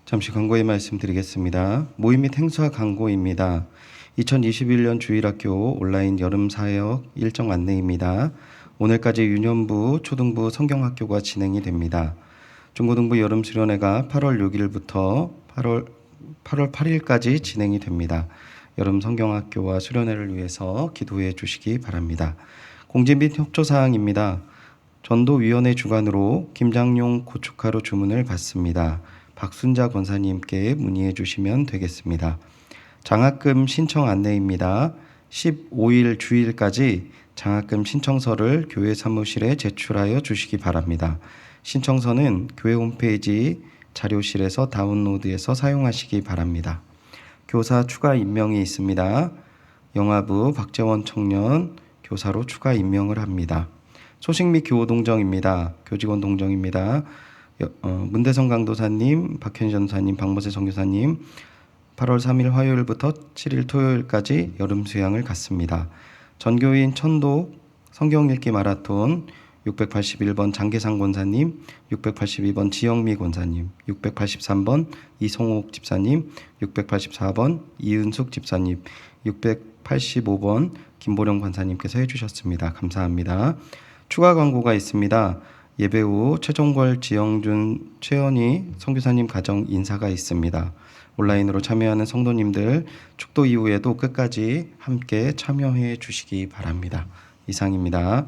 잠시 광고의 말씀 드리겠습니다. 모임 및 행사 광고입니다. 2021년 주일학교 온라인 여름 사역 일정 안내입니다. 오늘까지 유년부, 초등부 성경학교가 진행이 됩니다. 중고등부 여름 수련회가 8월 6일부터 8월 8일까지 진행이 됩니다. 여름 성경학교와 수련회를 위해서 기도해 주시기 바랍니다. 공지 및 협조사항입니다. 전도위원회 주관으로 김장용 고춧가루 주문을 받습니다. 박순자 권사님께 문의해 주시면 되겠습니다. 장학금 신청 안내입니다. 15일 주일까지 장학금 신청서를 교회 사무실에 제출하여 주시기 바랍니다. 신청서는 교회 홈페이지 자료실에서 다운로드해서 사용하시기 바랍니다. 교사 추가 임명이 있습니다. 영아부 박재원 청년 교사로 추가 임명을 합니다. 소식 및 교우 동정입니다. 교직원 동정입니다. 문대성 강도사님, 박현희 전사님, 박모세 정교사님 8월 3일 화요일부터 7일 토요일까지 여름 수양을 갖습니다. 전교인 천독 성경 읽기 마라톤 681번 장계상 권사님, 682번 지영미 권사님, 683번 이성옥 집사님, 684번 이은숙 집사님, 685번 김보령 권사님께서 해주셨습니다. 감사합니다. 추가 광고가 있습니다. 예배 후 최종걸, 지영준, 최연희 선교사님 가정 인사가 있습니다. 온라인으로 참여하는 성도님들 축도 이후에도 끝까지 함께 참여해 주시기 바랍니다. 이상입니다.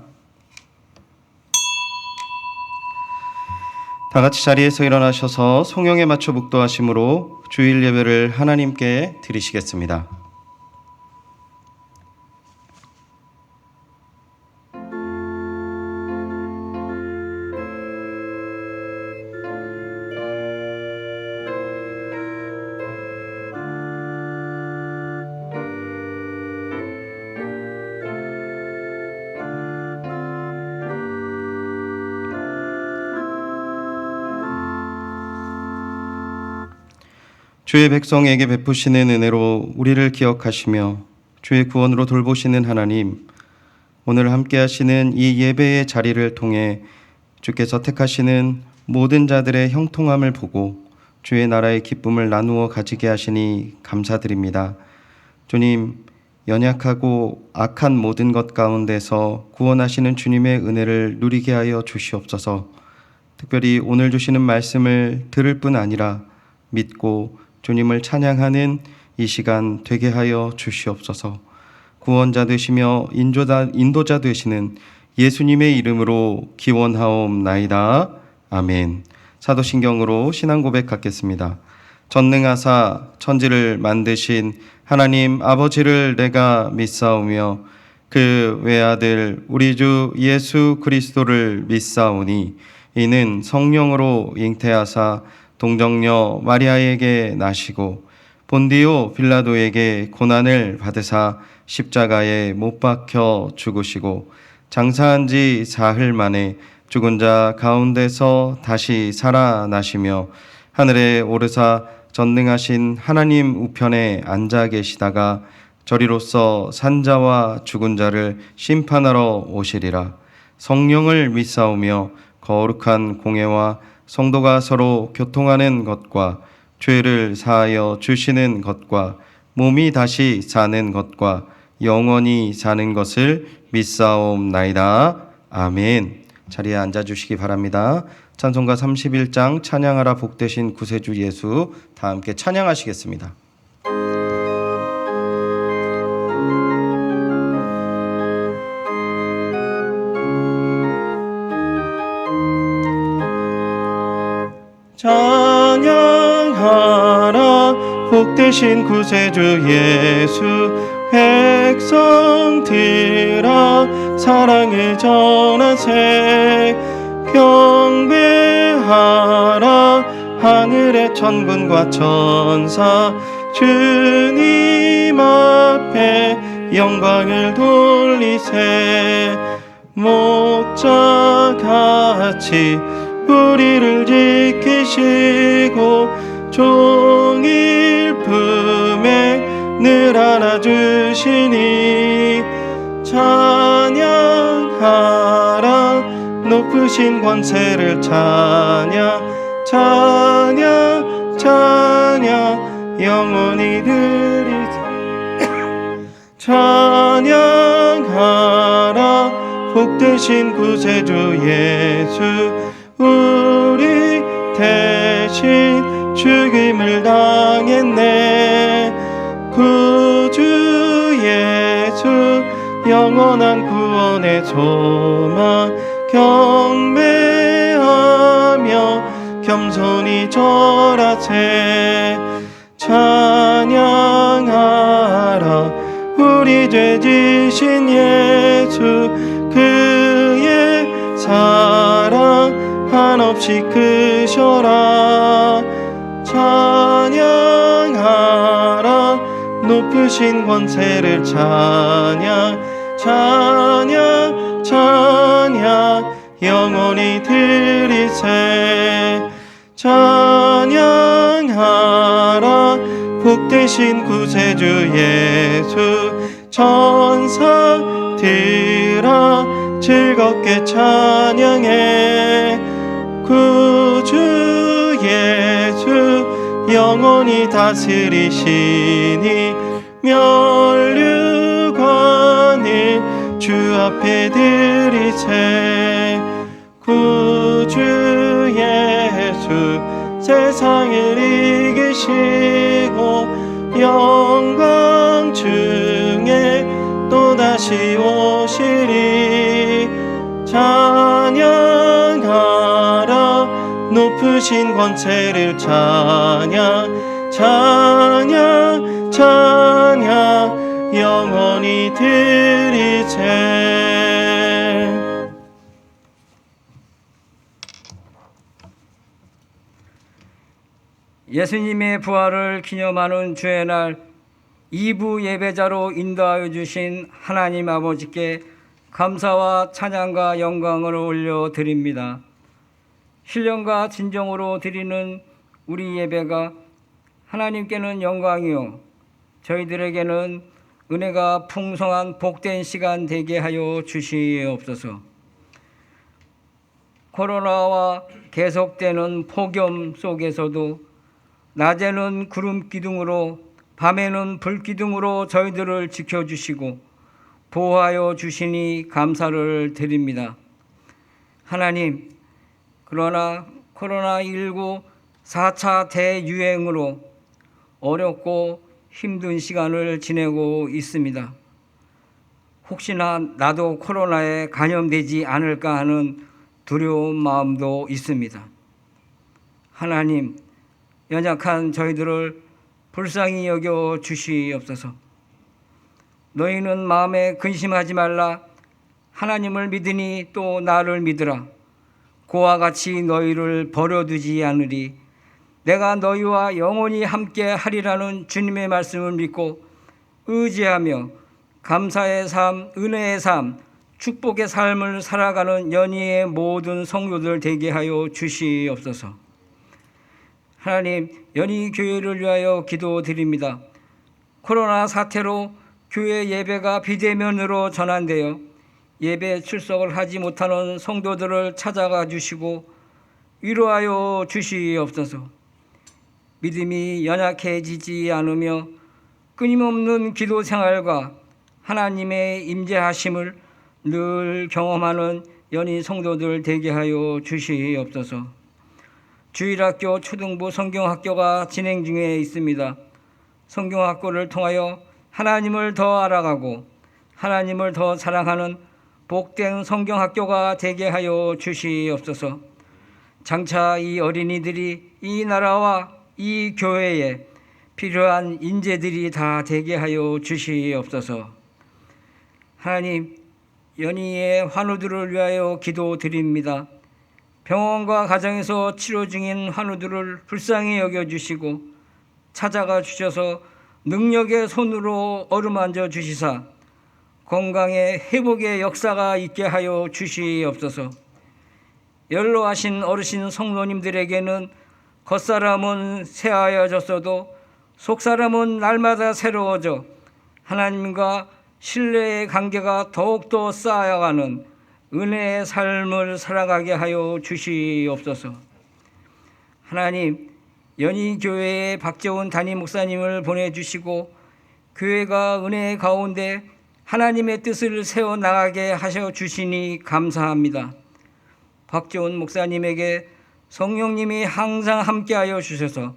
다 같이 자리에서 일어나셔서 성령에 맞춰 묵도하심으로 주일 예배를 하나님께 드리시겠습니다. 주의 백성에게 베푸시는 은혜로 우리를 기억하시며 주의 구원으로 돌보시는 하나님, 오늘 함께 하시는 이 예배의 자리를 통해 주께서 택하시는 모든 자들의 형통함을 보고 주의 나라의 기쁨을 나누어 가지게 하시니 감사드립니다. 주님, 연약하고 악한 모든 것 가운데서 구원하시는 주님의 은혜를 누리게 하여 주시옵소서. 특별히 오늘 주시는 말씀을 들을 뿐 아니라 믿고 주님을 찬양하는 이 시간 되게 하여 주시옵소서. 구원자 되시며 인도자 되시는 예수님의 이름으로 기원하옵나이다. 아멘. 사도신경으로 신앙 고백 갖겠습니다. 전능하사 천지를 만드신 하나님 아버지를 내가 믿사오며 그 외아들 우리 주 예수 그리스도를 믿사오니 이는 성령으로 잉태하사 동정녀 마리아에게 나시고 본디오 빌라도에게 고난을 받으사 십자가에 못 박혀 죽으시고 장사한 지 사흘 만에 죽은 자 가운데서 다시 살아나시며 하늘에 오르사 전능하신 하나님 우편에 앉아 계시다가 저리로서 산자와 죽은 자를 심판하러 오시리라. 성령을 믿사오며 거룩한 공예와 성도가 서로 교통하는 것과 죄를 사하여 주시는 것과 몸이 다시 사는 것과 영원히 사는 것을 믿사옵나이다. 아멘. 자리에 앉아주시기 바랍니다. 찬송가 31장 찬양하라 복되신 구세주 예수 다 함께 찬양하시겠습니다. 찬양하라 복되신 구세주 예수 백성들아 사랑을 전하세 경배하라 하늘의 천군과 천사 주님 앞에 영광을 돌리세 목자같이 우리를 지키시고 종일 품에 늘 안아주시니 찬양하라 높으신 권세를 찬양 찬양 영원히 드리세. 찬양하라 복되신 구세주 예수, 우리 대신 죽임을 당했네. 구주 예수 영원한 구원의 소망, 경배하며 겸손히 절하세. 찬양하라 우리 죄 지신 예수, 그의 사랑 한없이 크셔라. 찬양하라 높으신 권세를 찬양, 찬양 찬양 영원히 드리세. 찬양하라 복되신 구세주 예수, 천사들아 즐겁게 찬양해. 구주 예수 영원히 다스리시니, 면류관을 주 앞에 드리세. 구주 예수 세상을 이기시고 영광 중에 또다시 오시리. 찬양하라 높으신 권세를 찬양, 찬양 찬양 영원히 드리세. 예수님의 부활을 기념하는 주의 날 2부 예배자로 인도하여 주신 하나님 아버지께 감사와 찬양과 영광을 올려드립니다. 신령과 진정으로 드리는 우리 예배가 하나님께는 영광이요 저희들에게는 은혜가 풍성한 복된 시간 되게 하여 주시옵소서. 코로나와 계속되는 폭염 속에서도 낮에는 구름 기둥으로 밤에는 불 기둥으로 저희들을 지켜주시고 보호하여 주시니 감사를 드립니다. 하나님, 그러나 코로나19 4차 대유행으로 어렵고 힘든 시간을 지내고 있습니다. 혹시나 나도 코로나에 감염되지 않을까 하는 두려운 마음도 있습니다. 하나님, 연약한 저희들을 불쌍히 여겨 주시옵소서. 너희는 마음에 근심하지 말라. 하나님을 믿으니 또 나를 믿으라. 그와 같이 너희를 버려두지 않으리. 내가 너희와 영원히 함께 하리라는 주님의 말씀을 믿고 의지하며 감사의 삶, 은혜의 삶, 축복의 삶을 살아가는 연희의 모든 성도들 되게 하여 주시옵소서. 하나님, 연희 교회를 위하여 기도드립니다. 코로나 사태로 교회 예배가 비대면으로 전환되어 예배 출석을 하지 못하는 성도들을 찾아가 주시고 위로하여 주시옵소서. 믿음이 연약해지지 않으며 끊임없는 기도 생활과 하나님의 임재하심을 늘 경험하는 연희 성도들 되게 하여 주시옵소서. 주일학교 초등부 성경학교가 진행 중에 있습니다. 성경학교를 통하여 하나님을 더 알아가고 하나님을 더 사랑하는 복된 성경학교가 되게 하여 주시옵소서. 장차 이 어린이들이 이 나라와 이 교회에 필요한 인재들이 다 되게 하여 주시옵소서. 하나님, 연희의 환우들을 위하여 기도드립니다. 병원과 가정에서 치료 중인 환우들을 불쌍히 여겨주시고 찾아가 주셔서 능력의 손으로 어루만져 주시사 건강의 회복의 역사가 있게 하여 주시옵소서. 연로하신 어르신 성도님들에게는 겉사람은 새하여졌어도 속사람은 날마다 새로워져 하나님과 신뢰의 관계가 더욱더 쌓여가는 은혜의 삶을 살아가게 하여 주시옵소서. 하나님, 연희교회에 박재훈 담임 목사님을 보내주시고 교회가 은혜 가운데 하나님의 뜻을 세워나가게 하셔 주시니 감사합니다. 박재훈 목사님에게 성령님이 항상 함께하여 주셔서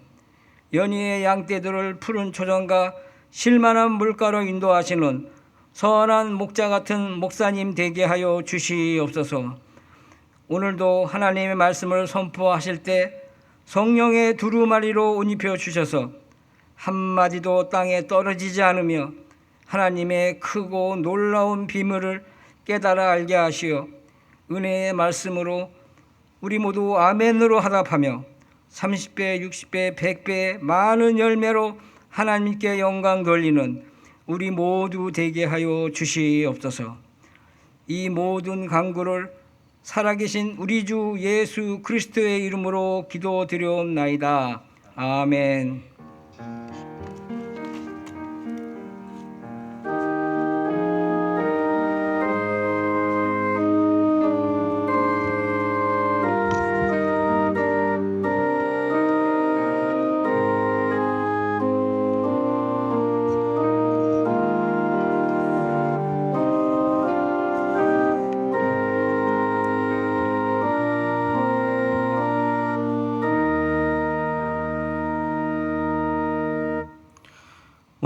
연희의 양떼들을 푸른 초장과 실만한 물가로 인도하시는 선한 목자 같은 목사님 되게 하여 주시옵소서. 오늘도 하나님의 말씀을 선포하실 때 성령의 두루마리로 옷 입혀 주셔서 한마디도 땅에 떨어지지 않으며 하나님의 크고 놀라운 비밀을 깨달아 알게 하시어 은혜의 말씀으로 우리 모두 아멘으로 하답하며 30배, 60배, 100배 많은 열매로 하나님께 영광 돌리는 우리 모두 되게 하여 주시옵소서. 이 모든 간구를 살아계신 우리 주 예수 그리스도의 이름으로 기도드려옵나이다. 아멘.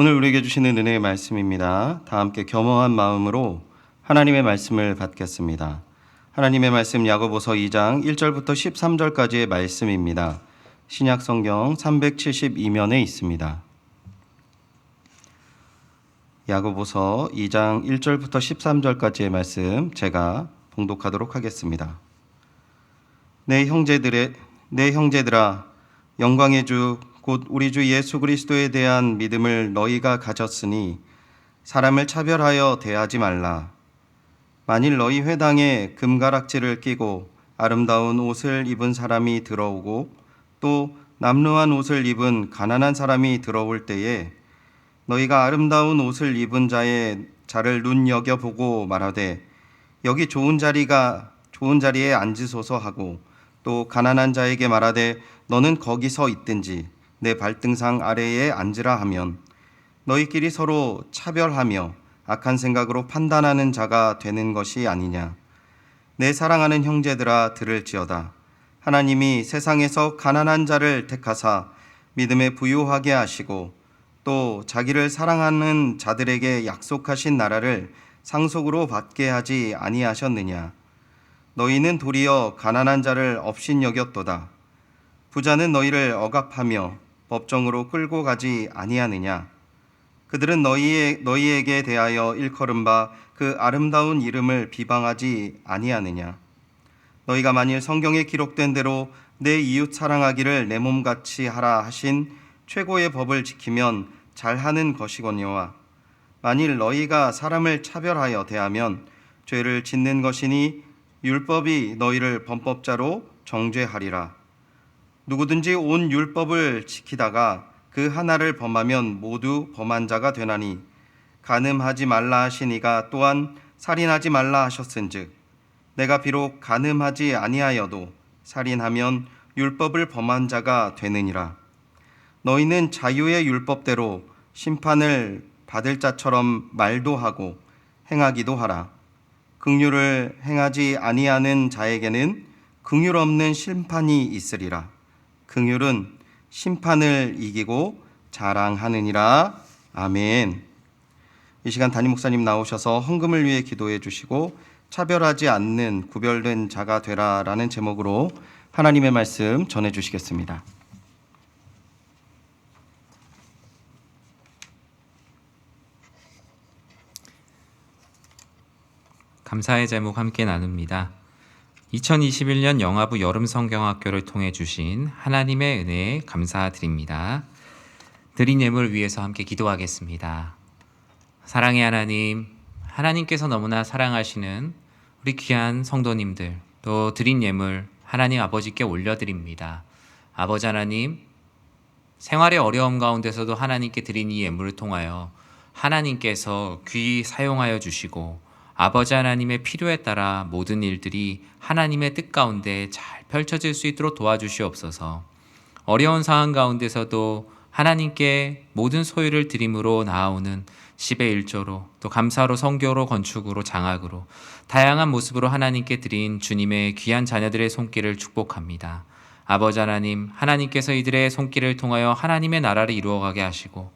오늘 우리에게 주시는 은혜의 말씀입니다. 다 함께 겸허한 마음으로 하나님의 말씀을 받겠습니다. 하나님의 말씀 야고보서 2장 1절부터 13절까지의 말씀입니다. 신약 성경 372면에 있습니다. 야고보서 2장 1절부터 13절까지의 말씀 제가 봉독하도록 하겠습니다. 내 형제들아 영광의 주 곧 우리 주 예수 그리스도에 대한 믿음을 너희가 가졌으니 사람을 차별하여 대하지 말라. 만일 너희 회당에 금가락지를 끼고 아름다운 옷을 입은 사람이 들어오고 또 남루한 옷을 입은 가난한 사람이 들어올 때에 너희가 아름다운 옷을 입은 자를 눈여겨보고 말하되 여기 좋은 자리에 앉으소서 하고 또 가난한 자에게 말하되 너는 거기 서 있든지 내 발등상 아래에 앉으라 하면 너희끼리 서로 차별하며 악한 생각으로 판단하는 자가 되는 것이 아니냐. 내 사랑하는 형제들아 들을지어다. 하나님이 세상에서 가난한 자를 택하사 믿음에 부유하게 하시고 또 자기를 사랑하는 자들에게 약속하신 나라를 상속으로 받게 하지 아니하셨느냐. 너희는 도리어 가난한 자를 업신여겼도다. 부자는 너희를 억압하며 법정으로 끌고 가지 아니하느냐. 그들은 너희에게 대하여 일컬은 바 그 아름다운 이름을 비방하지 아니하느냐. 너희가 만일 성경에 기록된 대로 내 이웃 사랑하기를 내 몸같이 하라 하신 최고의 법을 지키면 잘하는 것이거니와 만일 너희가 사람을 차별하여 대하면 죄를 짓는 것이니 율법이 너희를 범법자로 정죄하리라. 누구든지 온 율법을 지키다가 그 하나를 범하면 모두 범한 자가 되나니 간음하지 말라 하시니가 또한 살인하지 말라 하셨은즉 내가 비록 간음하지 아니하여도 살인하면 율법을 범한 자가 되느니라. 너희는 자유의 율법대로 심판을 받을 자처럼 말도 하고 행하기도 하라. 긍휼을 행하지 아니하는 자에게는 긍휼 없는 심판이 있으리라. 긍휼은 심판을 이기고 자랑하느니라. 아멘. 이 시간 담임 목사님 나오셔서 헌금을 위해 기도해 주시고 차별하지 않는 구별된 자가 되라라는 제목으로 하나님의 말씀 전해 주시겠습니다. 감사의 제목 함께 나눕니다. 2021년 영화부 여름성경학교를 통해 주신 하나님의 은혜에 감사드립니다. 드린 예물 위해서 함께 기도하겠습니다. 사랑의 하나님, 하나님께서 너무나 사랑하시는 우리 귀한 성도님들, 또 드린 예물 하나님 아버지께 올려드립니다. 아버지 하나님, 생활의 어려움 가운데서도 하나님께 드린 이 예물을 통하여 하나님께서 귀히 사용하여 주시고 아버지 하나님의 필요에 따라 모든 일들이 하나님의 뜻 가운데 잘 펼쳐질 수 있도록 도와주시옵소서. 어려운 상황 가운데서도 하나님께 모든 소유를 드림으로 나아오는 10의 1조로 또 감사로 선교로 건축으로 장학으로 다양한 모습으로 하나님께 드린 주님의 귀한 자녀들의 손길을 축복합니다. 아버지 하나님, 하나님께서 이들의 손길을 통하여 하나님의 나라를 이루어가게 하시고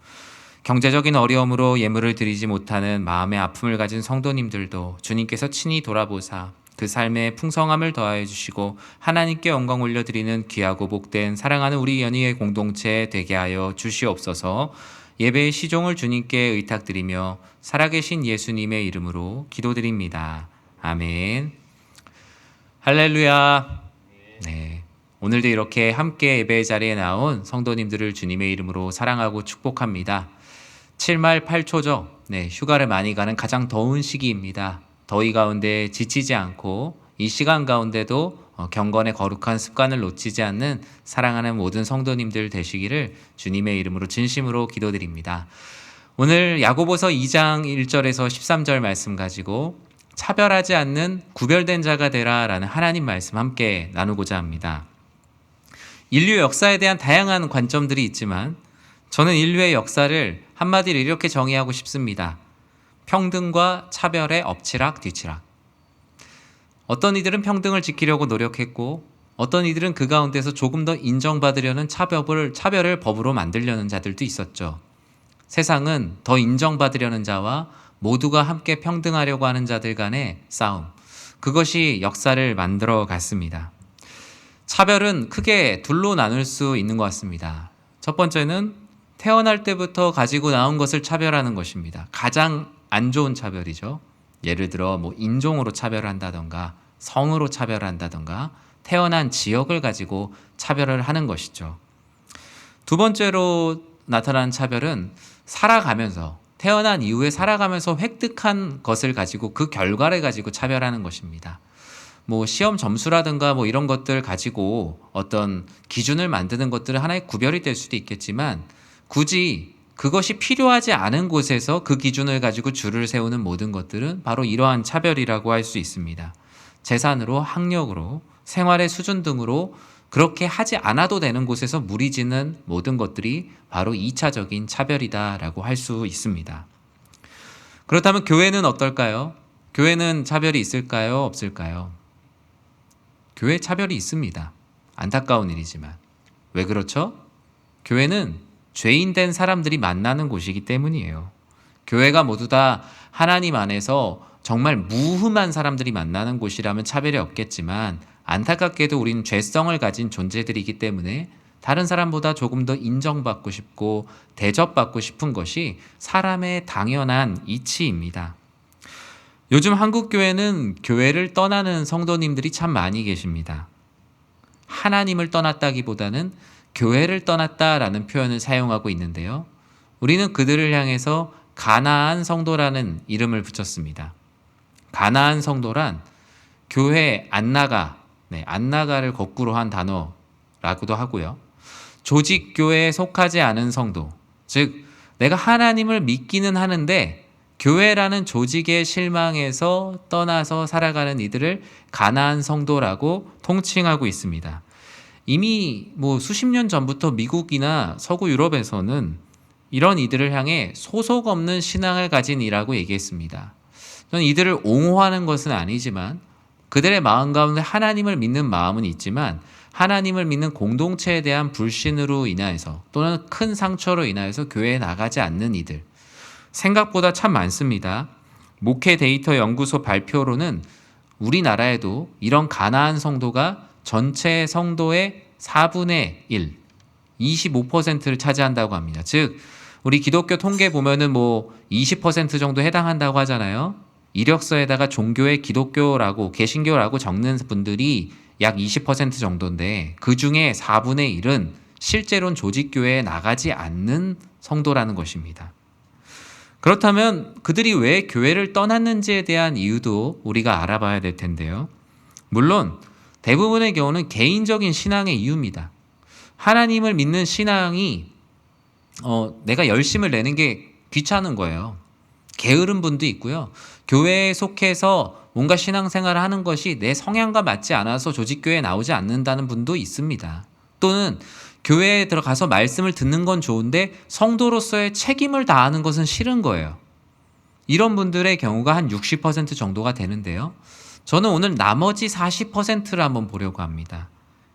경제적인 어려움으로 예물을 드리지 못하는 마음의 아픔을 가진 성도님들도 주님께서 친히 돌아보사 그 삶에 풍성함을 더하여 주시고 하나님께 영광 올려드리는 귀하고 복된 사랑하는 우리 연희의 공동체 되게 하여 주시옵소서. 예배의 시종을 주님께 의탁드리며 살아계신 예수님의 이름으로 기도드립니다. 아멘. 할렐루야. 네. 오늘도 이렇게 함께 예배의 자리에 나온 성도님들을 주님의 이름으로 사랑하고 축복합니다. 7말 8초죠. 네, 휴가를 많이 가는 가장 더운 시기입니다. 더위 가운데 지치지 않고 이 시간 가운데도 경건의 거룩한 습관을 놓치지 않는 사랑하는 모든 성도님들 되시기를 주님의 이름으로 진심으로 기도드립니다. 오늘 야고보서 2장 1절에서 13절 말씀 가지고 차별하지 않는 구별된 자가 되라 라는 하나님 말씀 함께 나누고자 합니다. 인류 역사에 대한 다양한 관점들이 있지만 저는 인류의 역사를 한마디로 이렇게 정의하고 싶습니다. 평등과 차별의 엎치락 뒤치락. 어떤 이들은 평등을 지키려고 노력했고 어떤 이들은 그 가운데서 조금 더 인정받으려는 차별을 법으로 만들려는 자들도 있었죠. 세상은 더 인정받으려는 자와 모두가 함께 평등하려고 하는 자들 간의 싸움. 그것이 역사를 만들어 갔습니다. 차별은 크게 둘로 나눌 수 있는 것 같습니다. 첫 번째는 태어날 때부터 가지고 나온 것을 차별하는 것입니다. 가장 안 좋은 차별이죠. 예를 들어 인종으로 차별한다던가 성으로 차별한다던가 태어난 지역을 가지고 차별을 하는 것이죠. 두 번째로 나타난 차별은 살아가면서 태어난 이후에 살아가면서 획득한 것을 가지고 그 결과를 가지고 차별하는 것입니다. 시험 점수라든가 이런 것들 가지고 어떤 기준을 만드는 것들은 하나의 구별이 될 수도 있겠지만 굳이 그것이 필요하지 않은 곳에서 그 기준을 가지고 줄을 세우는 모든 것들은 바로 이러한 차별이라고 할 수 있습니다. 재산으로, 학력으로, 생활의 수준 등으로 그렇게 하지 않아도 되는 곳에서 무리지는 모든 것들이 바로 2차적인 차별이다라고 할 수 있습니다. 그렇다면 교회는 어떨까요? 교회는 차별이 있을까요? 없을까요? 교회 차별이 있습니다. 안타까운 일이지만. 왜 그렇죠? 교회는 죄인된 사람들이 만나는 곳이기 때문이에요. 교회가 모두 다 하나님 안에서 정말 무흠한 사람들이 만나는 곳이라면 차별이 없겠지만 안타깝게도 우리는 죄성을 가진 존재들이기 때문에 다른 사람보다 조금 더 인정받고 싶고 대접받고 싶은 것이 사람의 당연한 이치입니다. 요즘 한국 교회는 교회를 떠나는 성도님들이 참 많이 계십니다. 하나님을 떠났다기보다는 교회를 떠났다라는 표현을 사용하고 있는데요. 우리는 그들을 향해서 가나안 성도라는 이름을 붙였습니다. 가나안 성도란 교회 안 나가를 거꾸로 한 단어라고도 하고요. 조직교회에 속하지 않은 성도, 즉 내가 하나님을 믿기는 하는데 교회라는 조직에 실망해서 떠나서 살아가는 이들을 가나안 성도라고 통칭하고 있습니다. 이미 수십 년 전부터 미국이나 서구 유럽에서는 이런 이들을 향해 소속 없는 신앙을 가진 이라고 얘기했습니다. 저는 이들을 옹호하는 것은 아니지만 그들의 마음 가운데 하나님을 믿는 마음은 있지만 하나님을 믿는 공동체에 대한 불신으로 인하여서 또는 큰 상처로 인하여서 교회에 나가지 않는 이들 생각보다 참 많습니다. 목회 데이터 연구소 발표로는 우리나라에도 이런 가나안 성도가 전체 성도의 4분의 1, 25%를 차지한다고 합니다. 즉 우리 기독교 통계 보면은 20% 정도 해당한다고 하잖아요. 이력서에다가 종교의 기독교라고 개신교라고 적는 분들이 약 20% 정도인데 그 중에 4분의 1은 실제로는 조직교회에 나가지 않는 성도라는 것입니다. 그렇다면 그들이 왜 교회를 떠났는지에 대한 이유도 우리가 알아봐야 될 텐데요. 물론 대부분의 경우는 개인적인 신앙의 이유입니다. 하나님을 믿는 신앙이 내가 열심을 내는 게 귀찮은 거예요. 게으른 분도 있고요. 교회에 속해서 뭔가 신앙생활을 하는 것이 내 성향과 맞지 않아서 조직교회에 나오지 않는다는 분도 있습니다. 또는 교회에 들어가서 말씀을 듣는 건 좋은데 성도로서의 책임을 다하는 것은 싫은 거예요. 이런 분들의 경우가 한 60% 정도가 되는데요. 저는 오늘 나머지 40%를 한번 보려고 합니다.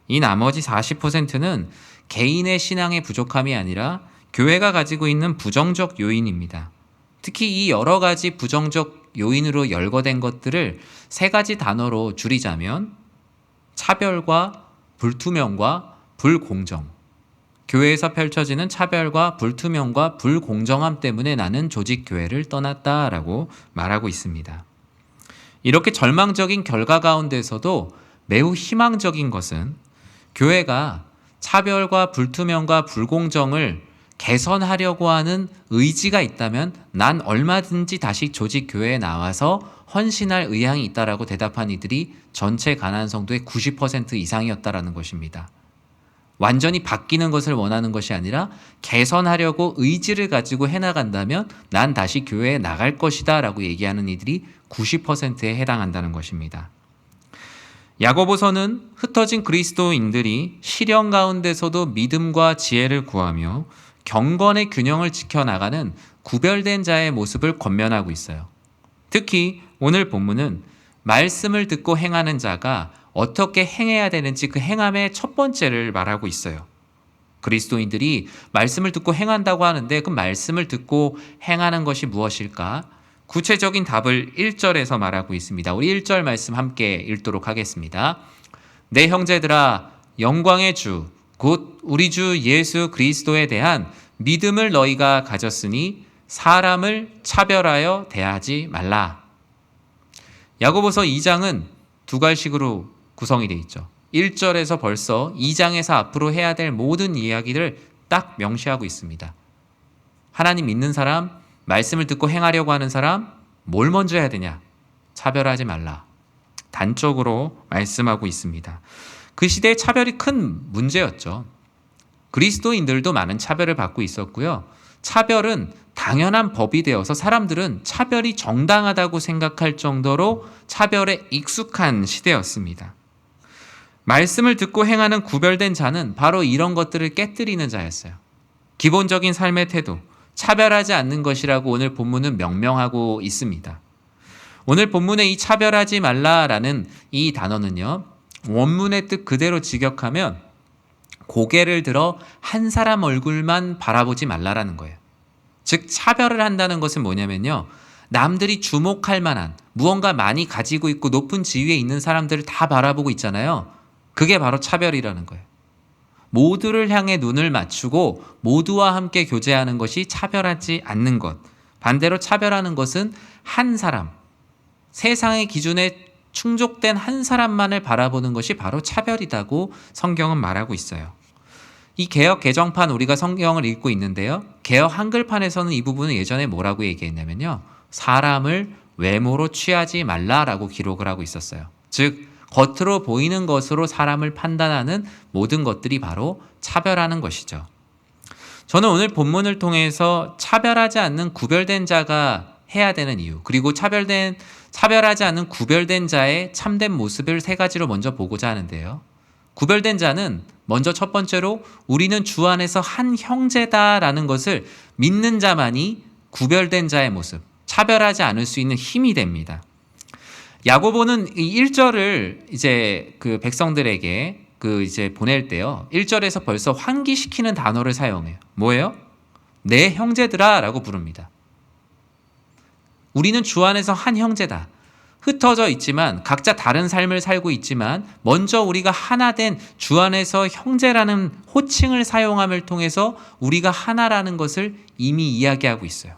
이 나머지 40%는 개인의 신앙의 부족함이 아니라 교회가 가지고 있는 부정적 요인입니다. 특히 이 여러 가지 부정적 요인으로 열거된 것들을 세 가지 단어로 줄이자면 차별과 불투명과 불공정. 교회에서 펼쳐지는 차별과 불투명과 불공정함 때문에 나는 조직교회를 떠났다라고 말하고 있습니다. 이렇게 절망적인 결과 가운데서도 매우 희망적인 것은 교회가 차별과 불투명과 불공정을 개선하려고 하는 의지가 있다면 난 얼마든지 다시 조직교회에 나와서 헌신할 의향이 있다라고 대답한 이들이 전체 가나안 성도의 90% 이상이었다라는 것입니다. 완전히 바뀌는 것을 원하는 것이 아니라 개선하려고 의지를 가지고 해나간다면 난 다시 교회에 나갈 것이다 라고 얘기하는 이들이 90%에 해당한다는 것입니다. 야고보서는 흩어진 그리스도인들이 시련 가운데서도 믿음과 지혜를 구하며 경건의 균형을 지켜나가는 구별된 자의 모습을 권면하고 있어요. 특히 오늘 본문은 말씀을 듣고 행하는 자가 어떻게 행해야 되는지 그 행함의 첫 번째를 말하고 있어요. 그리스도인들이 말씀을 듣고 행한다고 하는데 그 말씀을 듣고 행하는 것이 무엇일까? 구체적인 답을 1절에서 말하고 있습니다. 우리 1절 말씀 함께 읽도록 하겠습니다. 내 형제들아, 영광의 주, 곧 우리 주 예수 그리스도에 대한 믿음을 너희가 가졌으니 사람을 차별하여 대하지 말라. 야고보서 2장은 두 갈식으로 구성이 되어 있죠. 1절에서 벌써 2장에서 앞으로 해야 될 모든 이야기를 딱 명시하고 있습니다. 하나님 믿는 사람, 말씀을 듣고 행하려고 하는 사람, 뭘 먼저 해야 되냐? 차별하지 말라. 단적으로 말씀하고 있습니다. 그 시대에 차별이 큰 문제였죠. 그리스도인들도 많은 차별을 받고 있었고요. 차별은 당연한 법이 되어서 사람들은 차별이 정당하다고 생각할 정도로 차별에 익숙한 시대였습니다. 말씀을 듣고 행하는 구별된 자는 바로 이런 것들을 깨뜨리는 자였어요. 기본적인 삶의 태도, 차별하지 않는 것이라고 오늘 본문은 명명하고 있습니다. 오늘 본문의 이 차별하지 말라라는 이 단어는요, 원문의 뜻 그대로 직역하면 고개를 들어 한 사람 얼굴만 바라보지 말라라는 거예요. 즉 차별을 한다는 것은 뭐냐면요, 남들이 주목할 만한 무언가 많이 가지고 있고 높은 지위에 있는 사람들을 다 바라보고 있잖아요. 그게 바로 차별이라는 거예요. 모두를 향해 눈을 맞추고 모두와 함께 교제하는 것이 차별하지 않는 것. 반대로 차별하는 것은 한 사람, 세상의 기준에 충족된 한 사람만을 바라보는 것이 바로 차별이라고 성경은 말하고 있어요. 이 개역 개정판 우리가 성경을 읽고 있는데요. 개역 한글판에서는 이 부분을 예전에 뭐라고 얘기했냐면요, 사람을 외모로 취하지 말라라고 기록을 하고 있었어요. 즉 겉으로 보이는 것으로 사람을 판단하는 모든 것들이 바로 차별하는 것이죠. 저는 오늘 본문을 통해서 차별하지 않는 구별된 자가 해야 되는 이유, 그리고 차별하지 않는 구별된 자의 참된 모습을 세 가지로 먼저 보고자 하는데요. 구별된 자는 먼저 첫 번째로 우리는 주 안에서 한 형제다라는 것을 믿는 자만이 구별된 자의 모습, 차별하지 않을 수 있는 힘이 됩니다. 야고보는 이 1절을 이제 그 백성들에게 이제 보낼 때요, 1절에서 벌써 환기시키는 단어를 사용해요. 뭐예요? 내 형제들아 라고 부릅니다. 우리는 주 안에서 한 형제다. 흩어져 있지만 각자 다른 삶을 살고 있지만 먼저 우리가 하나 된 주 안에서 형제라는 호칭을 사용함을 통해서 우리가 하나라는 것을 이미 이야기하고 있어요.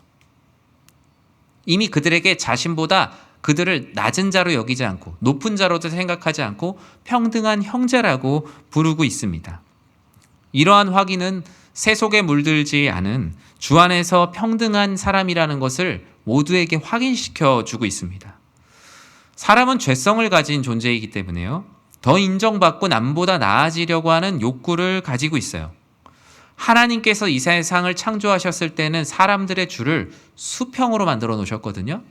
이미 그들에게 자신보다 그들을 낮은 자로 여기지 않고 높은 자로도 생각하지 않고 평등한 형제라고 부르고 있습니다. 이러한 확인은 새 속에 물들지 않은 주 안에서 평등한 사람이라는 것을 모두에게 확인시켜 주고 있습니다. 사람은 죄성을 가진 존재이기 때문에요, 더 인정받고 남보다 나아지려고 하는 욕구를 가지고 있어요. 하나님께서 이 세상을 창조하셨을 때는 사람들의 줄을 수평으로 만들어 놓으셨거든요.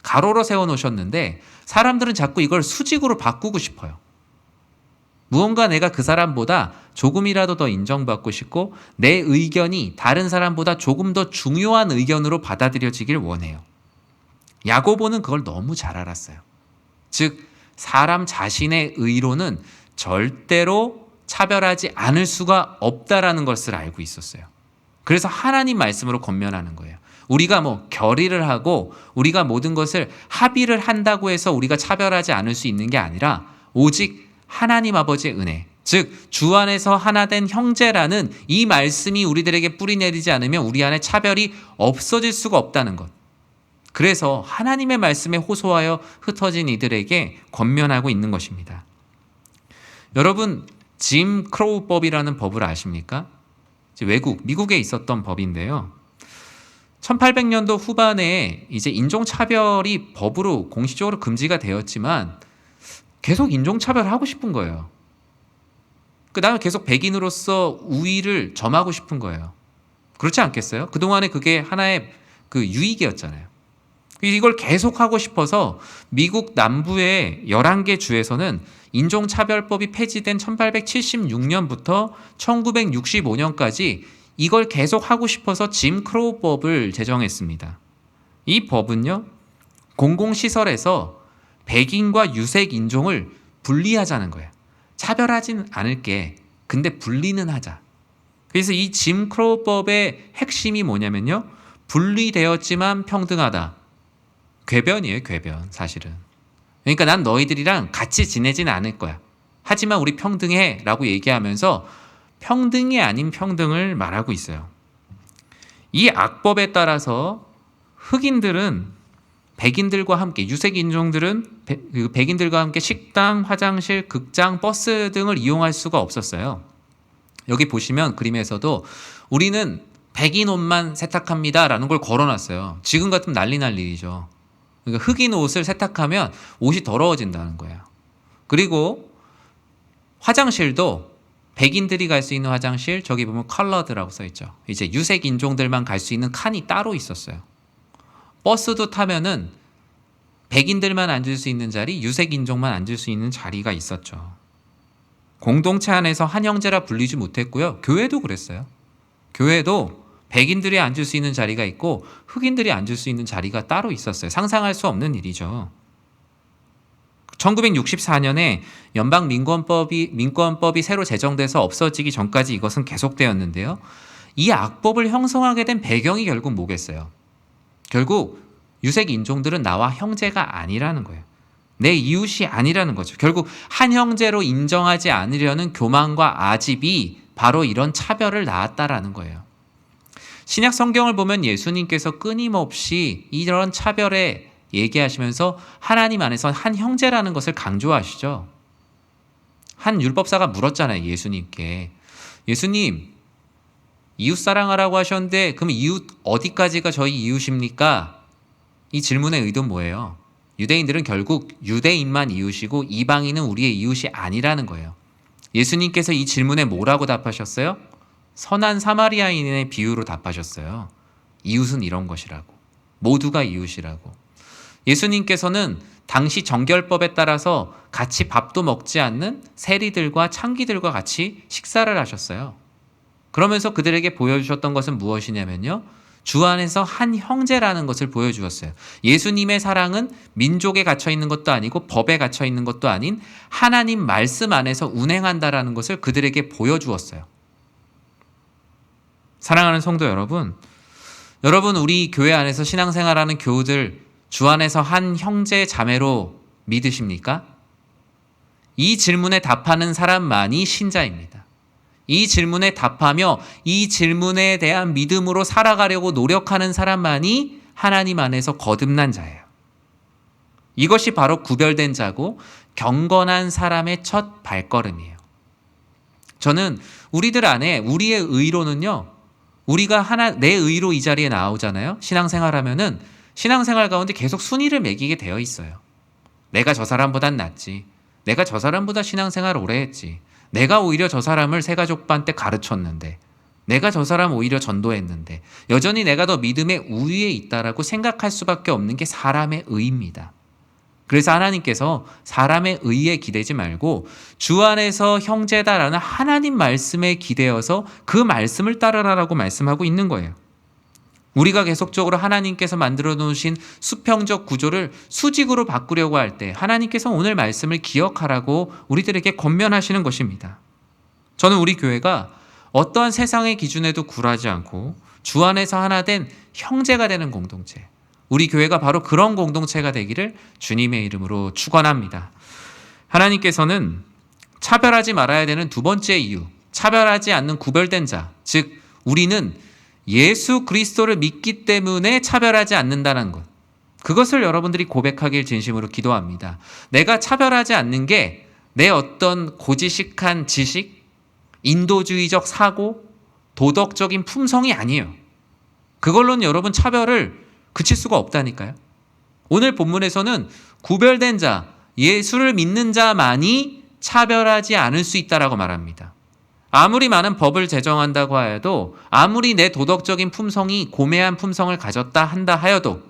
가로로 세워 놓으셨는데 사람들은 자꾸 이걸 수직으로 바꾸고 싶어요. 무언가 내가 그 사람보다 조금이라도 더 인정받고 싶고 내 의견이 다른 사람보다 조금 더 중요한 의견으로 받아들여지길 원해요. 야고보는 그걸 너무 잘 알았어요. 즉 사람 자신의 의로는 절대로 차별하지 않을 수가 없다라는 것을 알고 있었어요. 그래서 하나님 말씀으로 권면하는 거예요. 우리가 결의를 하고 우리가 모든 것을 합의를 한다고 해서 우리가 차별하지 않을 수 있는 게 아니라 오직 하나님 아버지의 은혜, 즉 주 안에서 하나 된 형제라는 이 말씀이 우리들에게 뿌리내리지 않으면 우리 안에 차별이 없어질 수가 없다는 것. 그래서 하나님의 말씀에 호소하여 흩어진 이들에게 권면하고 있는 것입니다. 여러분, 짐 크로우법이라는 법을 아십니까? 미국에 있었던 법인데요. 1800년도 후반에 이제 인종차별이 법으로 공식적으로 금지가 되었지만 계속 인종차별을 하고 싶은 거예요. 나는 계속 백인으로서 우위를 점하고 싶은 거예요. 그렇지 않겠어요? 그동안에 그게 하나의 유익이었잖아요. 이걸 계속하고 싶어서 미국 남부의 11개 주에서는 인종차별법이 폐지된 1876년부터 1965년까지 이걸 계속하고 싶어서 짐 크로우법을 제정했습니다. 이 법은요, 공공시설에서 백인과 유색 인종을 분리하자는 거예요. 차별하진 않을게. 근데 분리는 하자. 그래서 이 짐 크로우법의 핵심이 뭐냐면요, 분리되었지만 평등하다. 궤변이에요, 궤변, 사실은. 그러니까 난 너희들이랑 같이 지내진 않을 거야. 하지만 우리 평등해 라고 얘기하면서 평등이 아닌 평등을 말하고 있어요. 이 악법에 따라서 흑인들은 백인들과 함께, 유색 인종들은 백인들과 함께 식당, 화장실, 극장, 버스 등을 이용할 수가 없었어요. 여기 보시면 그림에서도 우리는 백인 옷만 세탁합니다 라는 걸 걸어놨어요. 지금 같으면 난리 날 일이죠. 그러니까 흑인 옷을 세탁하면 옷이 더러워진다는 거예요. 그리고 화장실도 백인들이 갈 수 있는 화장실, 저기 보면 컬러드라고 써있죠. 이제 유색 인종들만 갈 수 있는 칸이 따로 있었어요. 버스도 타면은 백인들만 앉을 수 있는 자리, 유색 인종만 앉을 수 있는 자리가 있었죠. 공동체 안에서 한 형제라 불리지 못했고요. 교회도 그랬어요. 교회도 백인들이 앉을 수 있는 자리가 있고 흑인들이 앉을 수 있는 자리가 따로 있었어요. 상상할 수 없는 일이죠. 1964년에 연방 민권법이 새로 제정돼서 없어지기 전까지 이것은 계속되었는데요. 이 악법을 형성하게 된 배경이 결국 뭐겠어요? 결국 유색 인종들은 나와 형제가 아니라는 거예요. 내 이웃이 아니라는 거죠. 결국 한 형제로 인정하지 않으려는 교만과 아집이 바로 이런 차별을 낳았다라는 거예요. 신약 성경을 보면 예수님께서 끊임없이 이런 차별에 얘기하시면서 하나님 안에서 한 형제라는 것을 강조하시죠. 한 율법사가 물었잖아요, 예수님께. 예수님, 이웃 사랑하라고 하셨는데 그럼 이웃 어디까지가 저희 이웃입니까? 이 질문의 의도는 뭐예요? 유대인들은 결국 유대인만 이웃이고 이방인은 우리의 이웃이 아니라는 거예요. 예수님께서 이 질문에 뭐라고 답하셨어요? 선한 사마리아인의 비유로 답하셨어요. 이웃은 이런 것이라고. 모두가 이웃이라고. 예수님께서는 당시 정결법에 따라서 같이 밥도 먹지 않는 세리들과 창기들과 같이 식사를 하셨어요. 그러면서 그들에게 보여주셨던 것은 무엇이냐면요, 주 안에서 한 형제라는 것을 보여주었어요. 예수님의 사랑은 민족에 갇혀 있는 것도 아니고 법에 갇혀 있는 것도 아닌 하나님 말씀 안에서 운행한다라는 것을 그들에게 보여주었어요. 사랑하는 성도 여러분, 우리 교회 안에서 신앙생활하는 교우들 주 안에서 한 형제 자매로 믿으십니까? 이 질문에 답하는 사람만이 신자입니다. 이 질문에 답하며 이 질문에 대한 믿음으로 살아가려고 노력하는 사람만이 하나님 안에서 거듭난 자예요. 이것이 바로 구별된 자고 경건한 사람의 첫 발걸음이에요. 저는 우리들 안에 우리의 의로는요, 우리가 내 의로 이 자리에 나오잖아요. 신앙생활하면은 신앙생활 가운데 계속 순위를 매기게 되어 있어요. 내가 저 사람보단 낫지. 내가 저 사람보다 신앙생활 오래 했지. 내가 오히려 저 사람을 새가족반 때 가르쳤는데, 내가 저 사람 오히려 전도했는데, 여전히 내가 더 믿음의 우위에 있다라고 생각할 수밖에 없는 게 사람의 의입니다. 그래서 하나님께서 사람의 의에 기대지 말고 주 안에서 형제다라는 하나님 말씀에 기대어서 그 말씀을 따르라라고 말씀하고 있는 거예요. 우리가 계속적으로 하나님께서 만들어 놓으신 수평적 구조를 수직으로 바꾸려고 할 때 하나님께서 오늘 말씀을 기억하라고 우리들에게 권면하시는 것입니다. 저는 우리 교회가 어떠한 세상의 기준에도 굴하지 않고 주 안에서 하나 된 형제가 되는 공동체, 우리 교회가 바로 그런 공동체가 되기를 주님의 이름으로 축원합니다. 하나님께서는 차별하지 말아야 되는 두 번째 이유, 차별하지 않는 구별된 자, 즉 우리는 예수 그리스도를 믿기 때문에 차별하지 않는다는 것, 그것을 여러분들이 고백하길 진심으로 기도합니다. 내가 차별하지 않는 게 내 어떤 고지식한 지식, 인도주의적 사고, 도덕적인 품성이 아니에요. 그걸로는 여러분 차별을 그칠 수가 없다니까요. 오늘 본문에서는 구별된 자, 예수를 믿는 자만이 차별하지 않을 수 있다라고 말합니다. 아무리 많은 법을 제정한다고 하여도, 아무리 내 도덕적인 품성이 고매한 품성을 가졌다 한다 하여도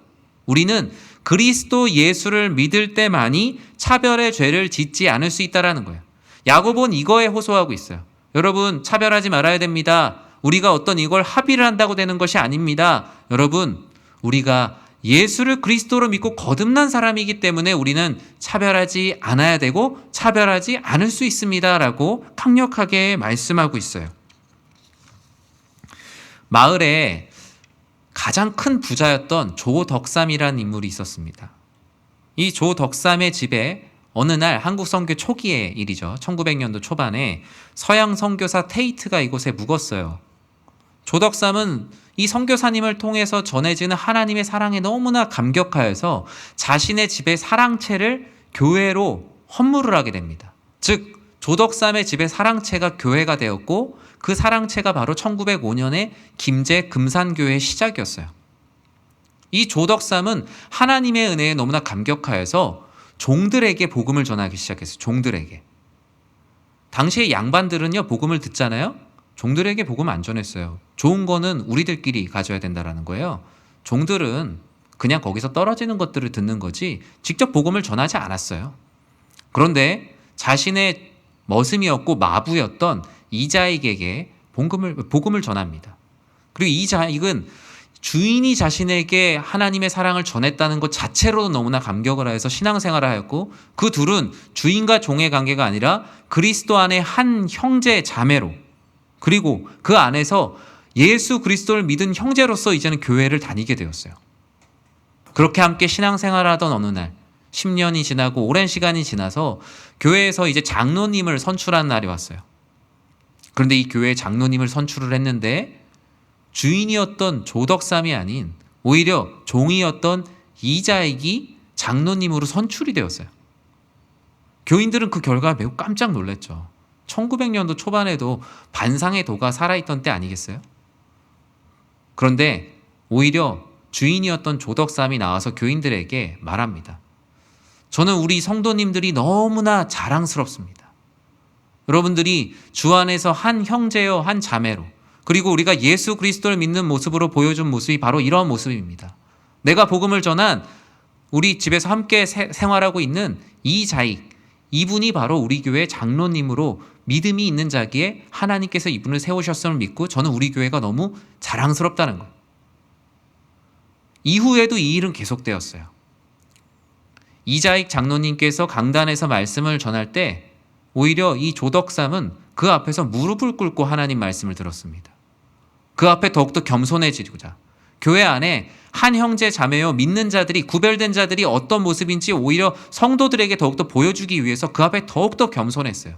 우리는 그리스도 예수를 믿을 때만이 차별의 죄를 짓지 않을 수 있다라는 거예요. 야고보는 이거에 호소하고 있어요. 여러분, 차별하지 말아야 됩니다. 우리가 어떤 이걸 합의를 한다고 되는 것이 아닙니다. 여러분, 우리가 예수를 그리스도로 믿고 거듭난 사람이기 때문에 우리는 차별하지 않아야 되고 차별하지 않을 수 있습니다 라고 강력하게 말씀하고 있어요. 마을에 가장 큰 부자였던 조덕삼이라는 인물이 있었습니다. 이 조덕삼의 집에 어느 날 한국 선교 초기의 일이죠. 1900년도 초반에 서양 선교사 테이트가 이곳에 묵었어요. 조덕삼은 이 선교사님을 통해서 전해지는 하나님의 사랑에 너무나 감격하여서 자신의 집의 사랑채를 교회로 헌물을 하게 됩니다. 즉 조덕삼의 집의 사랑채가 교회가 되었고 그 사랑채가 바로 1905년에 김제 금산교회의 시작이었어요. 이 조덕삼은 하나님의 은혜에 너무나 감격하여서 종들에게 복음을 전하기 시작했어요. 종들에게. 당시의 양반들은요, 복음을 듣잖아요. 종들에게 복음 안 전했어요. 좋은 거는 우리들끼리 가져야 된다라는 거예요. 종들은 그냥 거기서 떨어지는 것들을 듣는 거지 직접 복음을 전하지 않았어요. 그런데 자신의 머슴이었고 마부였던 이자익에게 복음을 전합니다. 그리고 이자익은 주인이 자신에게 하나님의 사랑을 전했다는 것 자체로도 너무나 감격을 하여서 신앙생활을 하였고 그 둘은 주인과 종의 관계가 아니라 그리스도 안의 한 형제 자매로 그리고 그 안에서 예수 그리스도를 믿은 형제로서 이제는 교회를 다니게 되었어요. 그렇게 함께 신앙생활을 하던 어느 날 10년이 지나고 오랜 시간이 지나서 교회에서 이제 장로님을 선출한 날이 왔어요. 그런데 이 교회에 장로님을 선출을 했는데 주인이었던 조덕삼이 아닌 오히려 종이었던 이자익이 장로님으로 선출이 되었어요. 교인들은 그 결과에 매우 깜짝 놀랐죠. 1900년도 초반에도 반상의 도가 살아있던 때 아니겠어요? 그런데 오히려 주인이었던 조덕삼이 나와서 교인들에게 말합니다. 저는 우리 성도님들이 너무나 자랑스럽습니다. 여러분들이 주 안에서 한 형제요 한 자매로 그리고 우리가 예수 그리스도를 믿는 모습으로 보여준 모습이 바로 이런 모습입니다. 내가 복음을 전한 우리 집에서 함께 생활하고 있는 이자익, 이분이 바로 우리 교회 장로님으로 믿음이 있는 자기에 하나님께서 이분을 세우셨음을 믿고 저는 우리 교회가 너무 자랑스럽다는 거예요. 이후에도 이 일은 계속되었어요. 이자익 장로님께서 강단에서 말씀을 전할 때 오히려 이 조덕삼은 그 앞에서 무릎을 꿇고 하나님 말씀을 들었습니다. 그 앞에 더욱더 겸손해지고자 교회 안에 한 형제 자매요 믿는 자들이 구별된 자들이 어떤 모습인지 오히려 성도들에게 더욱더 보여주기 위해서 그 앞에 더욱더 겸손했어요.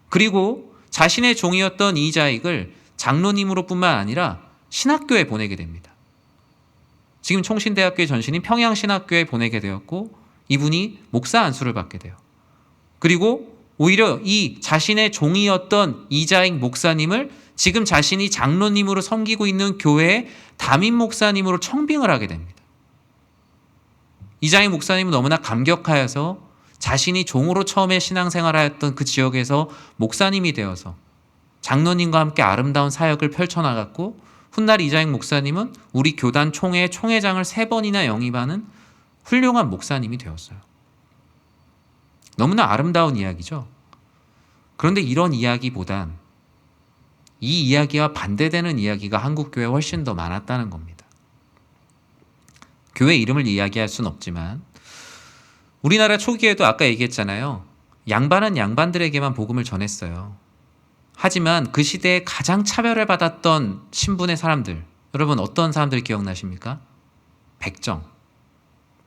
그리고 자신의 종이었던 이자익을 장로님으로 뿐만 아니라 신학교에 보내게 됩니다. 지금 총신대학교의 전신인 평양신학교에 보내게 되었고 이분이 목사 안수를 받게 돼요. 그리고 오히려 이 자신의 종이었던 이자익 목사님을 지금 자신이 장로님으로 섬기고 있는 교회의 담임 목사님으로 청빙을 하게 됩니다. 이자익 목사님은 너무나 감격하여서 자신이 종으로 처음에 신앙생활하였던 그 지역에서 목사님이 되어서 장로님과 함께 아름다운 사역을 펼쳐나갔고 훗날 이자익 목사님은 우리 교단 총회 총회장을 3번이나 영입하는 훌륭한 목사님이 되었어요. 너무나 아름다운 이야기죠. 그런데 이런 이야기보단 이 이야기와 반대되는 이야기가 한국 교회에 훨씬 더 많았다는 겁니다. 교회 이름을 이야기할 수는 없지만 우리나라 초기에도 아까 얘기했잖아요. 양반은 양반들에게만 복음을 전했어요. 하지만 그 시대에 가장 차별을 받았던 신분의 사람들, 여러분 어떤 사람들 기억나십니까? 백정.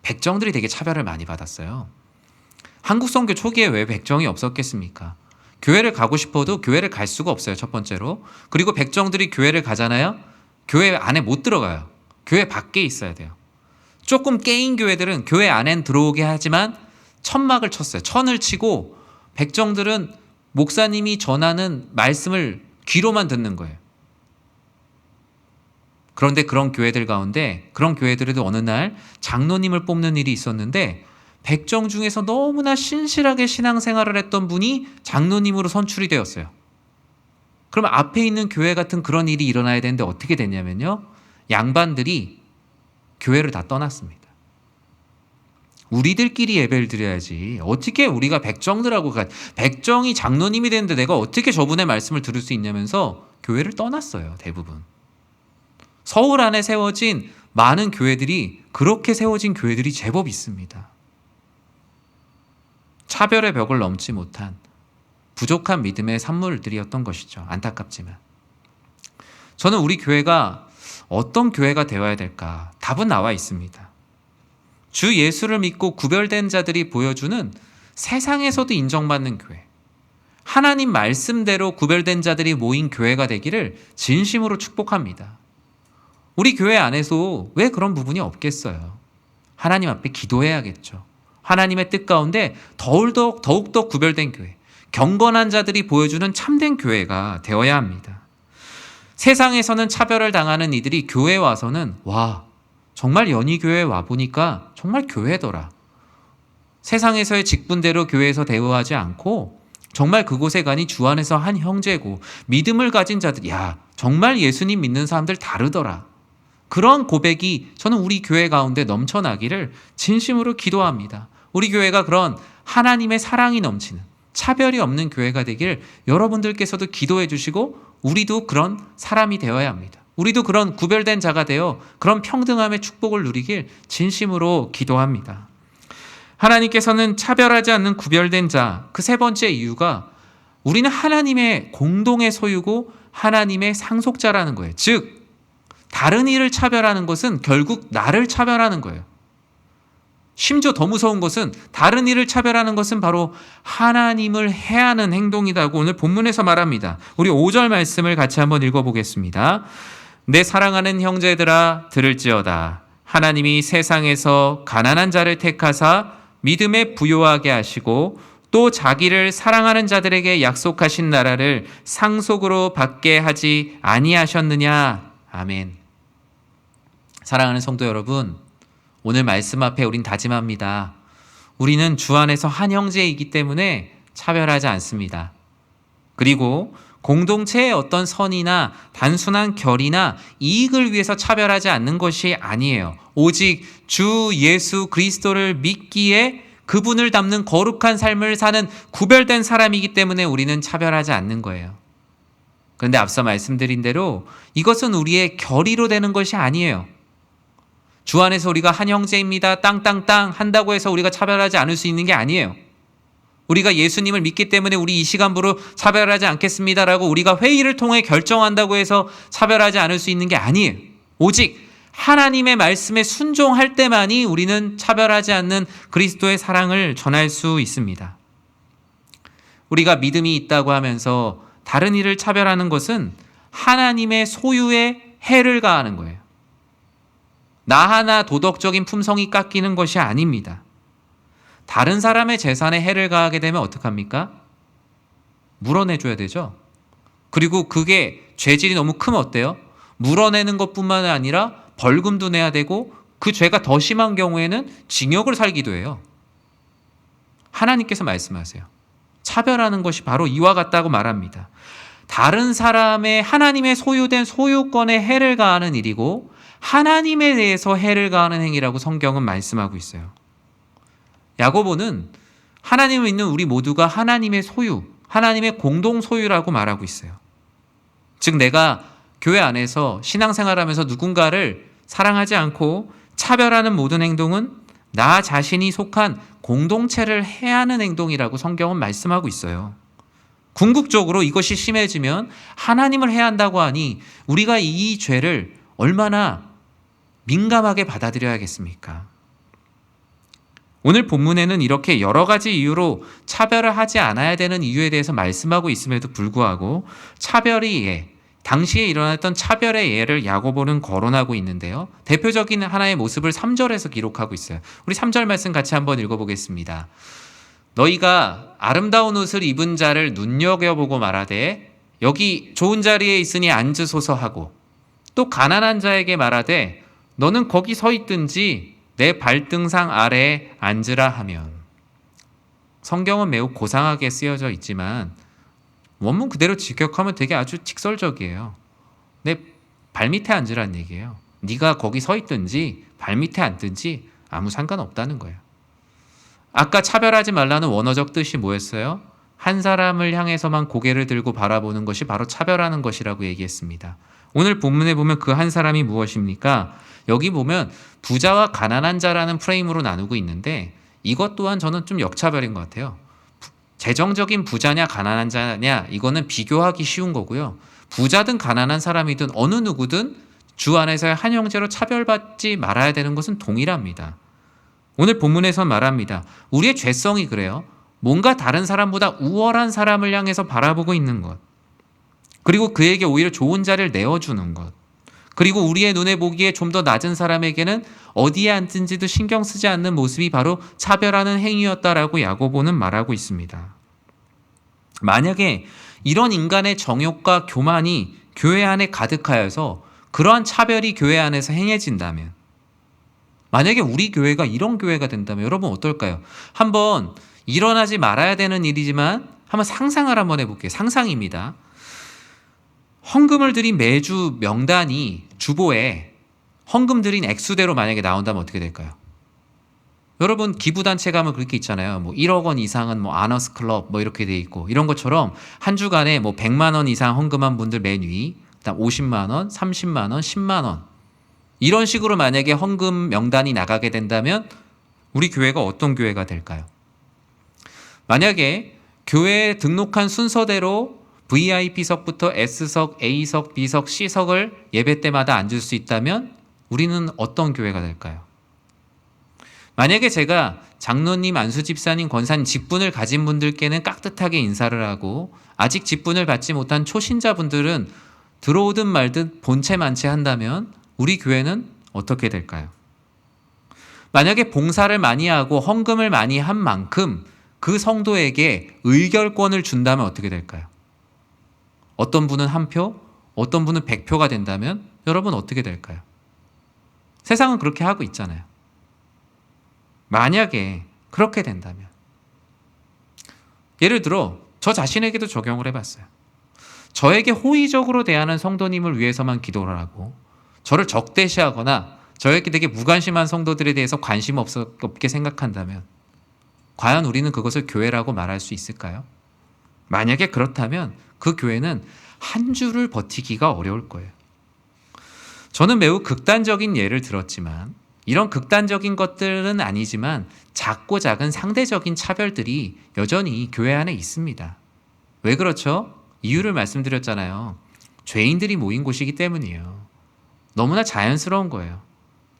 백정들이 되게 차별을 많이 받았어요. 한국 선교 초기에 왜 백정이 없었겠습니까? 교회를 가고 싶어도 교회를 갈 수가 없어요, 첫 번째로. 그리고 백정들이 교회를 가잖아요. 교회 안에 못 들어가요. 교회 밖에 있어야 돼요. 조금 깨인 교회들은 교회 안엔 들어오게 하지만 천막을 쳤어요. 천을 치고 백정들은 목사님이 전하는 말씀을 귀로만 듣는 거예요. 그런데 그런 교회들 가운데, 그런 교회들에도 어느 날 장로님을 뽑는 일이 있었는데 백정 중에서 너무나 신실하게 신앙생활을 했던 분이 장로님으로 선출이 되었어요. 그러면 앞에 있는 교회 같은 그런 일이 일어나야 되는데 어떻게 됐냐면요, 양반들이 교회를 다 떠났습니다. 우리들끼리 예배를 드려야지 어떻게 우리가 백정들하고 백정이 장로님이 되는데 내가 어떻게 저분의 말씀을 들을 수 있냐면서 교회를 떠났어요. 대부분. 서울 안에 세워진 많은 교회들이, 그렇게 세워진 교회들이 제법 있습니다. 차별의 벽을 넘지 못한 부족한 믿음의 산물들이었던 것이죠. 안타깝지만. 저는 우리 교회가 어떤 교회가 되어야 될까? 답은 나와 있습니다. 주 예수를 믿고 구별된 자들이 보여주는 세상에서도 인정받는 교회, 하나님 말씀대로 구별된 자들이 모인 교회가 되기를 진심으로 축복합니다. 우리 교회 안에서 왜 그런 부분이 없겠어요? 하나님 앞에 기도해야겠죠. 하나님의 뜻 가운데 더욱더 구별된 교회, 경건한 자들이 보여주는 참된 교회가 되어야 합니다. 세상에서는 차별을 당하는 이들이 교회에 와서는 와, 정말 연희교회에 와보니까 정말 교회더라. 세상에서의 직분대로 교회에서 대우하지 않고 정말 그곳에 가니 주 안에서 한 형제고 믿음을 가진 자들, 야, 정말 예수님 믿는 사람들 다르더라. 그런 고백이 저는 우리 교회 가운데 넘쳐나기를 진심으로 기도합니다. 우리 교회가 그런 하나님의 사랑이 넘치는 차별이 없는 교회가 되길 여러분들께서도 기도해 주시고 우리도 그런 사람이 되어야 합니다. 우리도 그런 구별된 자가 되어 그런 평등함의 축복을 누리길 진심으로 기도합니다. 하나님께서는 차별하지 않는 구별된 자, 그 세 번째 이유가 우리는 하나님의 공동의 소유고 하나님의 상속자라는 거예요. 즉 다른 이를 차별하는 것은 결국 나를 차별하는 거예요. 심지어 더 무서운 것은 다른 이를 차별하는 것은 바로 하나님을 해하는 행동이라고 오늘 본문에서 말합니다. 우리 5절 말씀을 같이 한번 읽어보겠습니다. 내 사랑하는 형제들아 들을지어다. 하나님이 세상에서 가난한 자를 택하사 믿음에 부요하게 하시고 또 자기를 사랑하는 자들에게 약속하신 나라를 상속으로 받게 하지 아니하셨느냐. 아멘. 사랑하는 성도 여러분, 오늘 말씀 앞에 우린 다짐합니다. 우리는 주 안에서 한 형제이기 때문에 차별하지 않습니다. 그리고 공동체의 어떤 선이나 단순한 결이나 이익을 위해서 차별하지 않는 것이 아니에요. 오직 주 예수 그리스도를 믿기에 그분을 닮는 거룩한 삶을 사는 구별된 사람이기 때문에 우리는 차별하지 않는 거예요. 그런데 앞서 말씀드린 대로 이것은 우리의 결의로 되는 것이 아니에요. 주 안에서 우리가 한 형제입니다. 땅땅땅 한다고 해서 우리가 차별하지 않을 수 있는 게 아니에요. 우리가 예수님을 믿기 때문에 우리 이 시간부로 차별하지 않겠습니다라고 우리가 회의를 통해 결정한다고 해서 차별하지 않을 수 있는 게 아니에요. 오직 하나님의 말씀에 순종할 때만이 우리는 차별하지 않는 그리스도의 사랑을 전할 수 있습니다. 우리가 믿음이 있다고 하면서 다른 이를 차별하는 것은 하나님의 소유에 해를 가하는 거예요. 나 하나 도덕적인 품성이 깎이는 것이 아닙니다. 다른 사람의 재산에 해를 가하게 되면 어떡합니까? 물어내줘야 되죠. 그리고 그게 죄질이 너무 크면 어때요? 물어내는 것뿐만 아니라 벌금도 내야 되고 그 죄가 더 심한 경우에는 징역을 살기도 해요. 하나님께서 말씀하세요. 차별하는 것이 바로 이와 같다고 말합니다. 다른 사람의 하나님의 소유된 소유권에 해를 가하는 일이고 하나님에 대해서 해를 가하는 행위라고 성경은 말씀하고 있어요. 야고보는 하나님을 믿는 우리 모두가 하나님의 소유, 하나님의 공동 소유라고 말하고 있어요. 즉 내가 교회 안에서 신앙생활하면서 누군가를 사랑하지 않고 차별하는 모든 행동은 나 자신이 속한 공동체를 해하는 행동이라고 성경은 말씀하고 있어요. 궁극적으로 이것이 심해지면 하나님을 해한다고 하니 우리가 이 죄를 얼마나 민감하게 받아들여야겠습니까? 오늘 본문에는 이렇게 여러 가지 이유로 차별을 하지 않아야 되는 이유에 대해서 말씀하고 있음에도 불구하고 차별의 예, 당시에 일어났던 차별의 예를 야고보는 거론하고 있는데요. 대표적인 하나의 모습을 3절에서 기록하고 있어요. 우리 3절 말씀 같이 한번 읽어보겠습니다. 너희가 아름다운 옷을 입은 자를 눈여겨보고 말하되 여기 좋은 자리에 있으니 앉으소서 하고 또 가난한 자에게 말하되 너는 거기 서 있든지 내 발등상 아래에 앉으라 하면. 성경은 매우 고상하게 쓰여져 있지만 원문 그대로 직역하면 되게 아주 직설적이에요. 내 발밑에 앉으라는 얘기예요. 네가 거기 서 있든지 발밑에 앉든지 아무 상관없다는 거예요. 아까 차별하지 말라는 원어적 뜻이 뭐였어요? 한 사람을 향해서만 고개를 들고 바라보는 것이 바로 차별하는 것이라고 얘기했습니다. 오늘 본문에 보면 그 한 사람이 무엇입니까? 여기 보면 부자와 가난한 자라는 프레임으로 나누고 있는데 이것 또한 저는 좀 역차별인 것 같아요. 재정적인 부자냐 가난한 자냐 이거는 비교하기 쉬운 거고요. 부자든 가난한 사람이든 어느 누구든 주 안에서의 한 형제로 차별받지 말아야 되는 것은 동일합니다. 오늘 본문에서 말합니다. 우리의 죄성이 그래요. 뭔가 다른 사람보다 우월한 사람을 향해서 바라보고 있는 것. 그리고 그에게 오히려 좋은 자리를 내어주는 것. 그리고 우리의 눈에 보기에 좀 더 낮은 사람에게는 어디에 앉든지도 신경 쓰지 않는 모습이 바로 차별하는 행위였다라고 야고보는 말하고 있습니다. 만약에 이런 인간의 정욕과 교만이 교회 안에 가득하여서 그러한 차별이 교회 안에서 행해진다면, 만약에 우리 교회가 이런 교회가 된다면 여러분 어떨까요? 한번 일어나지 말아야 되는 일이지만 한번 상상을 한번 해볼게요. 상상입니다. 헌금을 드린 매주 명단이 주보에 헌금 드린 액수대로 만약에 나온다면 어떻게 될까요? 여러분 기부단체 가면 그렇게 있잖아요. 뭐 1억 원 이상은 뭐 아너스 클럽 뭐 이렇게 돼 있고 이런 것처럼 한 주간에 뭐 100만 원 이상 헌금한 분들 맨 위, 그다음 50만 원, 30만 원, 10만 원 이런 식으로 만약에 헌금 명단이 나가게 된다면 우리 교회가 어떤 교회가 될까요? 만약에 교회에 등록한 순서대로 VIP석부터 S석, A석, B석, C석을 예배 때마다 앉을 수 있다면 우리는 어떤 교회가 될까요? 만약에 제가 장로님, 안수집사님, 권사님 직분을 가진 분들께는 깍듯하게 인사를 하고 아직 직분을 받지 못한 초신자분들은 들어오든 말든 본체 만체 한다면 우리 교회는 어떻게 될까요? 만약에 봉사를 많이 하고 헌금을 많이 한 만큼 그 성도에게 의결권을 준다면 어떻게 될까요? 어떤 분은 한 표, 어떤 분은 100표가 된다면 여러분 어떻게 될까요? 세상은 그렇게 하고 있잖아요. 만약에 그렇게 된다면 예를 들어 저 자신에게도 적용을 해봤어요. 저에게 호의적으로 대하는 성도님을 위해서만 기도를 하고 저를 적대시하거나 저에게 되게 무관심한 성도들에 대해서 관심 없게 생각한다면 과연 우리는 그것을 교회라고 말할 수 있을까요? 만약에 그렇다면 그 교회는 한 주를 버티기가 어려울 거예요. 저는 매우 극단적인 예를 들었지만 이런 극단적인 것들은 아니지만 작고 작은 상대적인 차별들이 여전히 교회 안에 있습니다. 왜 그렇죠? 이유를 말씀드렸잖아요. 죄인들이 모인 곳이기 때문이에요. 너무나 자연스러운 거예요.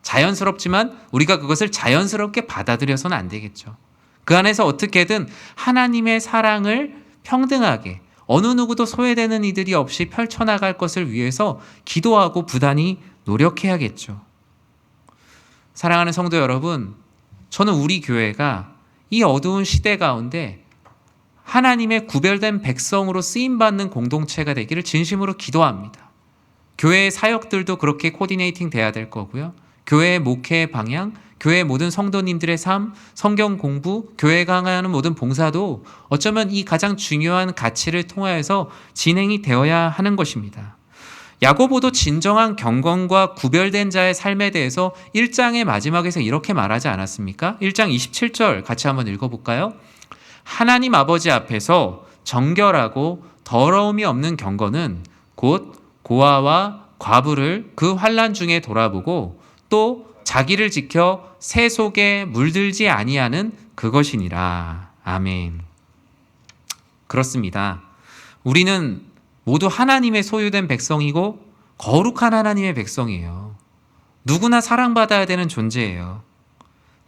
자연스럽지만 우리가 그것을 자연스럽게 받아들여서는 안 되겠죠. 그 안에서 어떻게든 하나님의 사랑을 평등하게 어느 누구도 소외되는 이들이 없이 펼쳐나갈 것을 위해서 기도하고 부단히 노력해야겠죠. 사랑하는 성도 여러분, 저는 우리 교회가 이 어두운 시대 가운데 하나님의 구별된 백성으로 쓰임받는 공동체가 되기를 진심으로 기도합니다. 교회의 사역들도 그렇게 코디네이팅 돼야 될 거고요. 교회의 목회의 방향, 교회의 모든 성도님들의 삶, 성경 공부, 교회가 하는 모든 봉사도 어쩌면 이 가장 중요한 가치를 통하여서 진행이 되어야 하는 것입니다. 야고보도 진정한 경건과 구별된 자의 삶에 대해서 1장의 마지막에서 이렇게 말하지 않았습니까? 1장 27절 같이 한번 읽어볼까요? 하나님 아버지 앞에서 정결하고 더러움이 없는 경건은 곧 고아와 과부를 그 환난 중에 돌아보고 또 자기를 지켜 새 속에 물들지 아니하는 그것이니라. 아멘. 그렇습니다. 우리는 모두 하나님의 소유된 백성이고 거룩한 하나님의 백성이에요. 누구나 사랑받아야 되는 존재예요.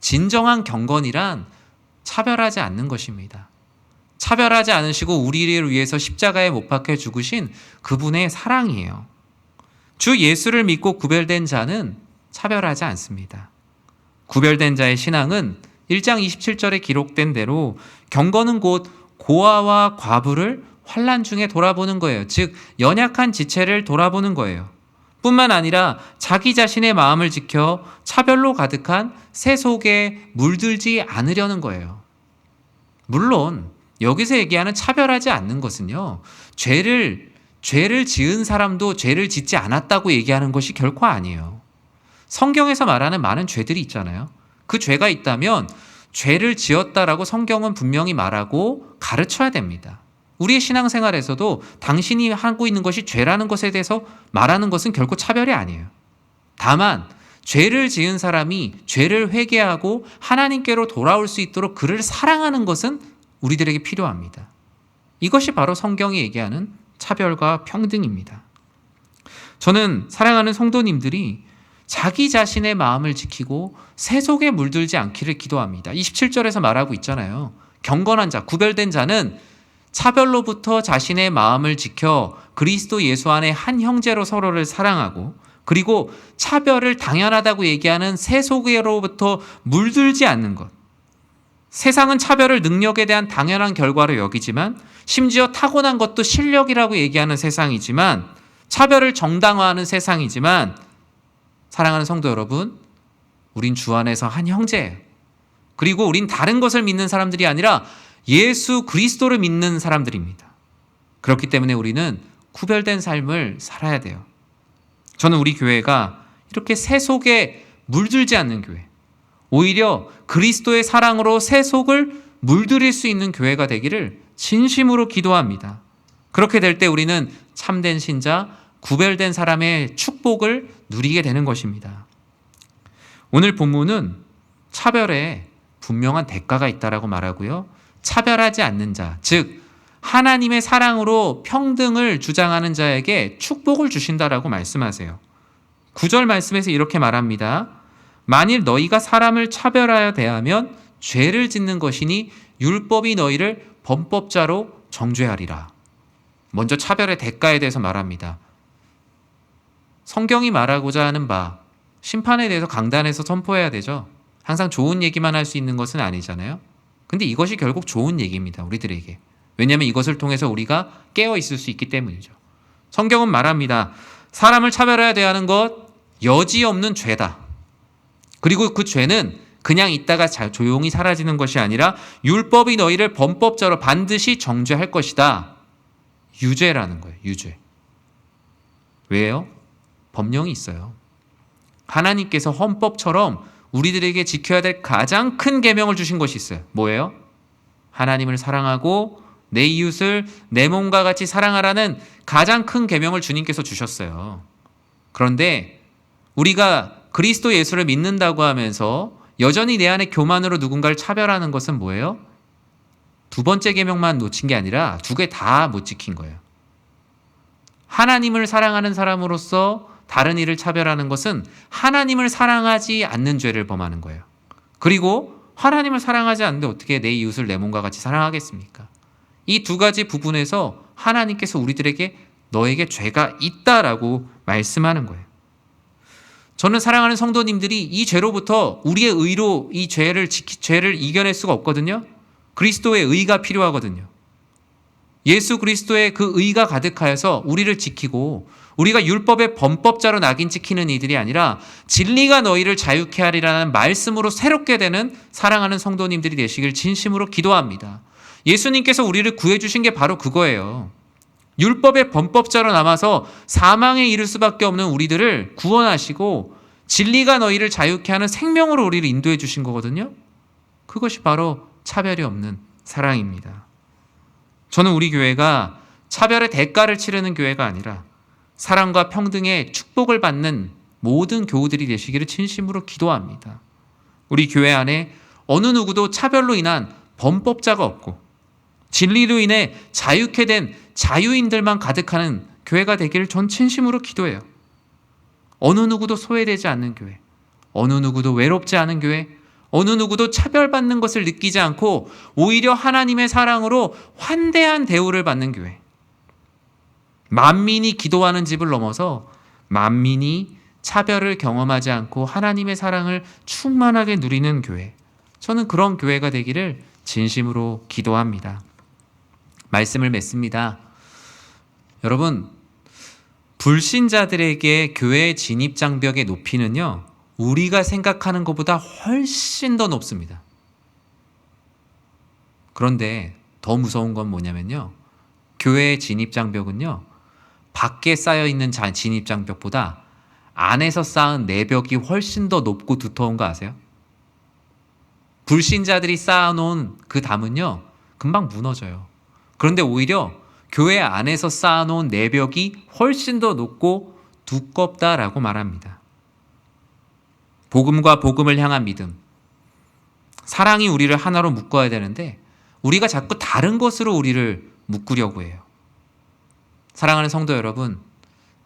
진정한 경건이란 차별하지 않는 것입니다. 차별하지 않으시고 우리를 위해서 십자가에 못 박혀 죽으신 그분의 사랑이에요. 주 예수를 믿고 구별된 자는 차별하지 않습니다. 구별된 자의 신앙은 1장 27절에 기록된 대로 경건은 곧 고아와 과부를 환난 중에 돌아보는 거예요. 즉 연약한 지체를 돌아보는 거예요. 뿐만 아니라 자기 자신의 마음을 지켜 차별로 가득한 새 속에 물들지 않으려는 거예요. 물론 여기서 얘기하는 차별하지 않는 것은요, 죄를 지은 사람도 죄를 짓지 않았다고 얘기하는 것이 결코 아니에요. 성경에서 말하는 많은 죄들이 있잖아요. 그 죄가 있다면 죄를 지었다라고 성경은 분명히 말하고 가르쳐야 됩니다. 우리의 신앙생활에서도 당신이 하고 있는 것이 죄라는 것에 대해서 말하는 것은 결코 차별이 아니에요. 다만 죄를 지은 사람이 죄를 회개하고 하나님께로 돌아올 수 있도록 그를 사랑하는 것은 우리들에게 필요합니다. 이것이 바로 성경이 얘기하는 차별과 평등입니다. 저는 사랑하는 성도님들이 자기 자신의 마음을 지키고 새 속에 물들지 않기를 기도합니다. 27절에서 말하고 있잖아요. 경건한 자, 구별된 자는 차별로부터 자신의 마음을 지켜 그리스도 예수 안에 한 형제로 서로를 사랑하고, 그리고 차별을 당연하다고 얘기하는 새 속에로부터 물들지 않는 것. 세상은 차별을 능력에 대한 당연한 결과로 여기지만, 심지어 타고난 것도 실력이라고 얘기하는 세상이지만, 차별을 정당화하는 세상이지만, 사랑하는 성도 여러분, 우린 주 안에서 한 형제예요. 그리고 우린 다른 것을 믿는 사람들이 아니라 예수 그리스도를 믿는 사람들입니다. 그렇기 때문에 우리는 구별된 삶을 살아야 돼요. 저는 우리 교회가 이렇게 새 속에 물들지 않는 교회, 오히려 그리스도의 사랑으로 새 속을 물들일 수 있는 교회가 되기를 진심으로 기도합니다. 그렇게 될 때 우리는 참된 신자, 구별된 사람의 축복을 누리게 되는 것입니다. 오늘 본문은 차별에 분명한 대가가 있다라고 말하고요. 차별하지 않는 자, 즉 하나님의 사랑으로 평등을 주장하는 자에게 축복을 주신다라고 말씀하세요. 9절 말씀에서 이렇게 말합니다. 만일 너희가 사람을 차별하여 대하면 죄를 짓는 것이니 율법이 너희를 범법자로 정죄하리라. 먼저 차별의 대가에 대해서 말합니다. 성경이 말하고자 하는 바, 심판에 대해서 강단에서 선포해야 되죠. 항상 좋은 얘기만 할 수 있는 것은 아니잖아요. 근데 이것이 결국 좋은 얘기입니다, 우리들에게. 왜냐하면 이것을 통해서 우리가 깨어 있을 수 있기 때문이죠. 성경은 말합니다. 사람을 차별해야 대하는 것 여지없는 죄다. 그리고 그 죄는 그냥 있다가 조용히 사라지는 것이 아니라 율법이 너희를 범법자로 반드시 정죄할 것이다. 유죄라는 거예요. 유죄. 왜요? 법령이 있어요. 하나님께서 헌법처럼 우리들에게 지켜야 될 가장 큰 계명을 주신 것이 있어요. 뭐예요? 하나님을 사랑하고 내 이웃을 내 몸과 같이 사랑하라는 가장 큰 계명을 주님께서 주셨어요. 그런데 우리가 그리스도 예수를 믿는다고 하면서 여전히 내 안에 교만으로 누군가를 차별하는 것은 뭐예요? 두 번째 계명만 놓친 게 아니라 두 개 다 못 지킨 거예요. 하나님을 사랑하는 사람으로서 다른 이를 차별하는 것은 하나님을 사랑하지 않는 죄를 범하는 거예요. 그리고 하나님을 사랑하지 않는데 어떻게 내 이웃을 내 몸과 같이 사랑하겠습니까? 이 두 가지 부분에서 하나님께서 우리들에게 너에게 죄가 있다라고 말씀하는 거예요. 저는 사랑하는 성도님들이 이 죄로부터 우리의 의로 이 죄를 이겨낼 수가 없거든요. 그리스도의 의가 필요하거든요. 예수 그리스도의 그 의가 가득하여서 우리를 지키고, 우리가 율법의 범법자로 낙인 찍히는 이들이 아니라 진리가 너희를 자유케 하리라는 말씀으로 새롭게 되는 사랑하는 성도님들이 되시길 진심으로 기도합니다. 예수님께서 우리를 구해주신 게 바로 그거예요. 율법의 범법자로 남아서 사망에 이를 수밖에 없는 우리들을 구원하시고 진리가 너희를 자유케 하는 생명으로 우리를 인도해 주신 거거든요. 그것이 바로 차별이 없는 사랑입니다. 저는 우리 교회가 차별의 대가를 치르는 교회가 아니라 사랑과 평등의 축복을 받는 모든 교우들이 되시기를 진심으로 기도합니다. 우리 교회 안에 어느 누구도 차별로 인한 범법자가 없고 진리로 인해 자유케 된 자유인들만 가득하는 교회가 되기를 전 진심으로 기도해요. 어느 누구도 소외되지 않는 교회, 어느 누구도 외롭지 않은 교회, 어느 누구도 차별받는 것을 느끼지 않고 오히려 하나님의 사랑으로 환대한 대우를 받는 교회. 만민이 기도하는 집을 넘어서 만민이 차별을 경험하지 않고 하나님의 사랑을 충만하게 누리는 교회. 저는 그런 교회가 되기를 진심으로 기도합니다. 말씀을 맺습니다. 여러분, 불신자들에게 교회 진입 장벽의 높이는요, 우리가 생각하는 것보다 훨씬 더 높습니다. 그런데 더 무서운 건 뭐냐면요, 교회의 진입 장벽은요, 밖에 쌓여 있는 진입 장벽보다 안에서 쌓은 내벽이 훨씬 더 높고 두터운 거 아세요? 불신자들이 쌓아놓은 그 담은요, 금방 무너져요. 그런데 오히려 교회 안에서 쌓아놓은 내벽이 훨씬 더 높고 두껍다라고 말합니다. 복음과 복음을 향한 믿음. 사랑이 우리를 하나로 묶어야 되는데 우리가 자꾸 다른 것으로 우리를 묶으려고 해요. 사랑하는 성도 여러분,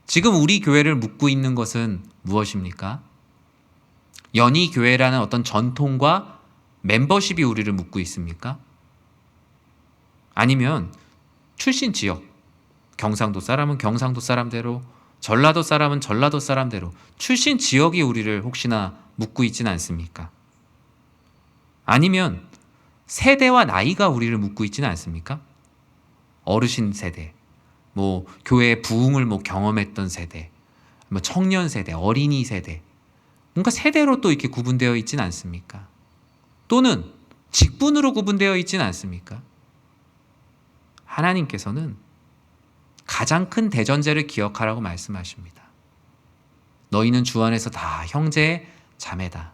지금 우리 교회를 묶고 있는 것은 무엇입니까? 연희교회라는 어떤 전통과 멤버십이 우리를 묶고 있습니까? 아니면 출신 지역, 경상도 사람은 경상도 사람대로, 전라도 사람은 전라도 사람대로 출신 지역이 우리를 혹시나 묶고 있지는 않습니까? 아니면 세대와 나이가 우리를 묶고 있지는 않습니까? 어르신 세대, 교회의 부흥을 경험했던 세대, 청년 세대, 어린이 세대, 뭔가 세대로 또 이렇게 구분되어 있지는 않습니까? 또는 직분으로 구분되어 있지는 않습니까? 하나님께서는 가장 큰 대전제를 기억하라고 말씀하십니다. 너희는 주 안에서 다 형제 자매다.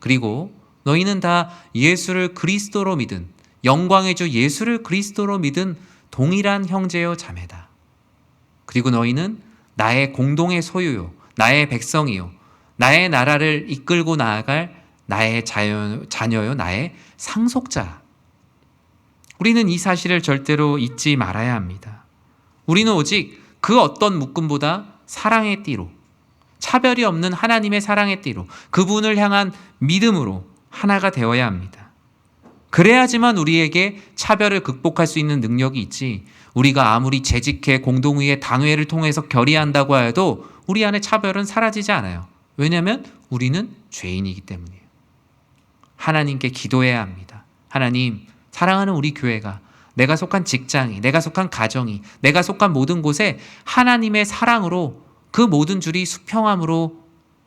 그리고 너희는 다 예수를 그리스도로 믿은, 영광의 주 예수를 그리스도로 믿은 동일한 형제요 자매다. 그리고 너희는 나의 공동의 소유요, 나의 백성이요, 나의 나라를 이끌고 나아갈 나의 자녀요, 나의 상속자. 우리는 이 사실을 절대로 잊지 말아야 합니다. 우리는 오직 그 어떤 묶음보다 사랑의 띠로, 차별이 없는 하나님의 사랑의 띠로, 그분을 향한 믿음으로 하나가 되어야 합니다. 그래야지만 우리에게 차별을 극복할 수 있는 능력이 있지, 우리가 아무리 재직해 공동의회 단회를 통해서 결의한다고 해도 우리 안에 차별은 사라지지 않아요. 왜냐하면 우리는 죄인이기 때문이에요. 하나님께 기도해야 합니다. 하나님, 사랑하는 우리 교회가, 내가 속한 직장이, 내가 속한 가정이, 내가 속한 모든 곳에 하나님의 사랑으로 그 모든 줄이 수평함으로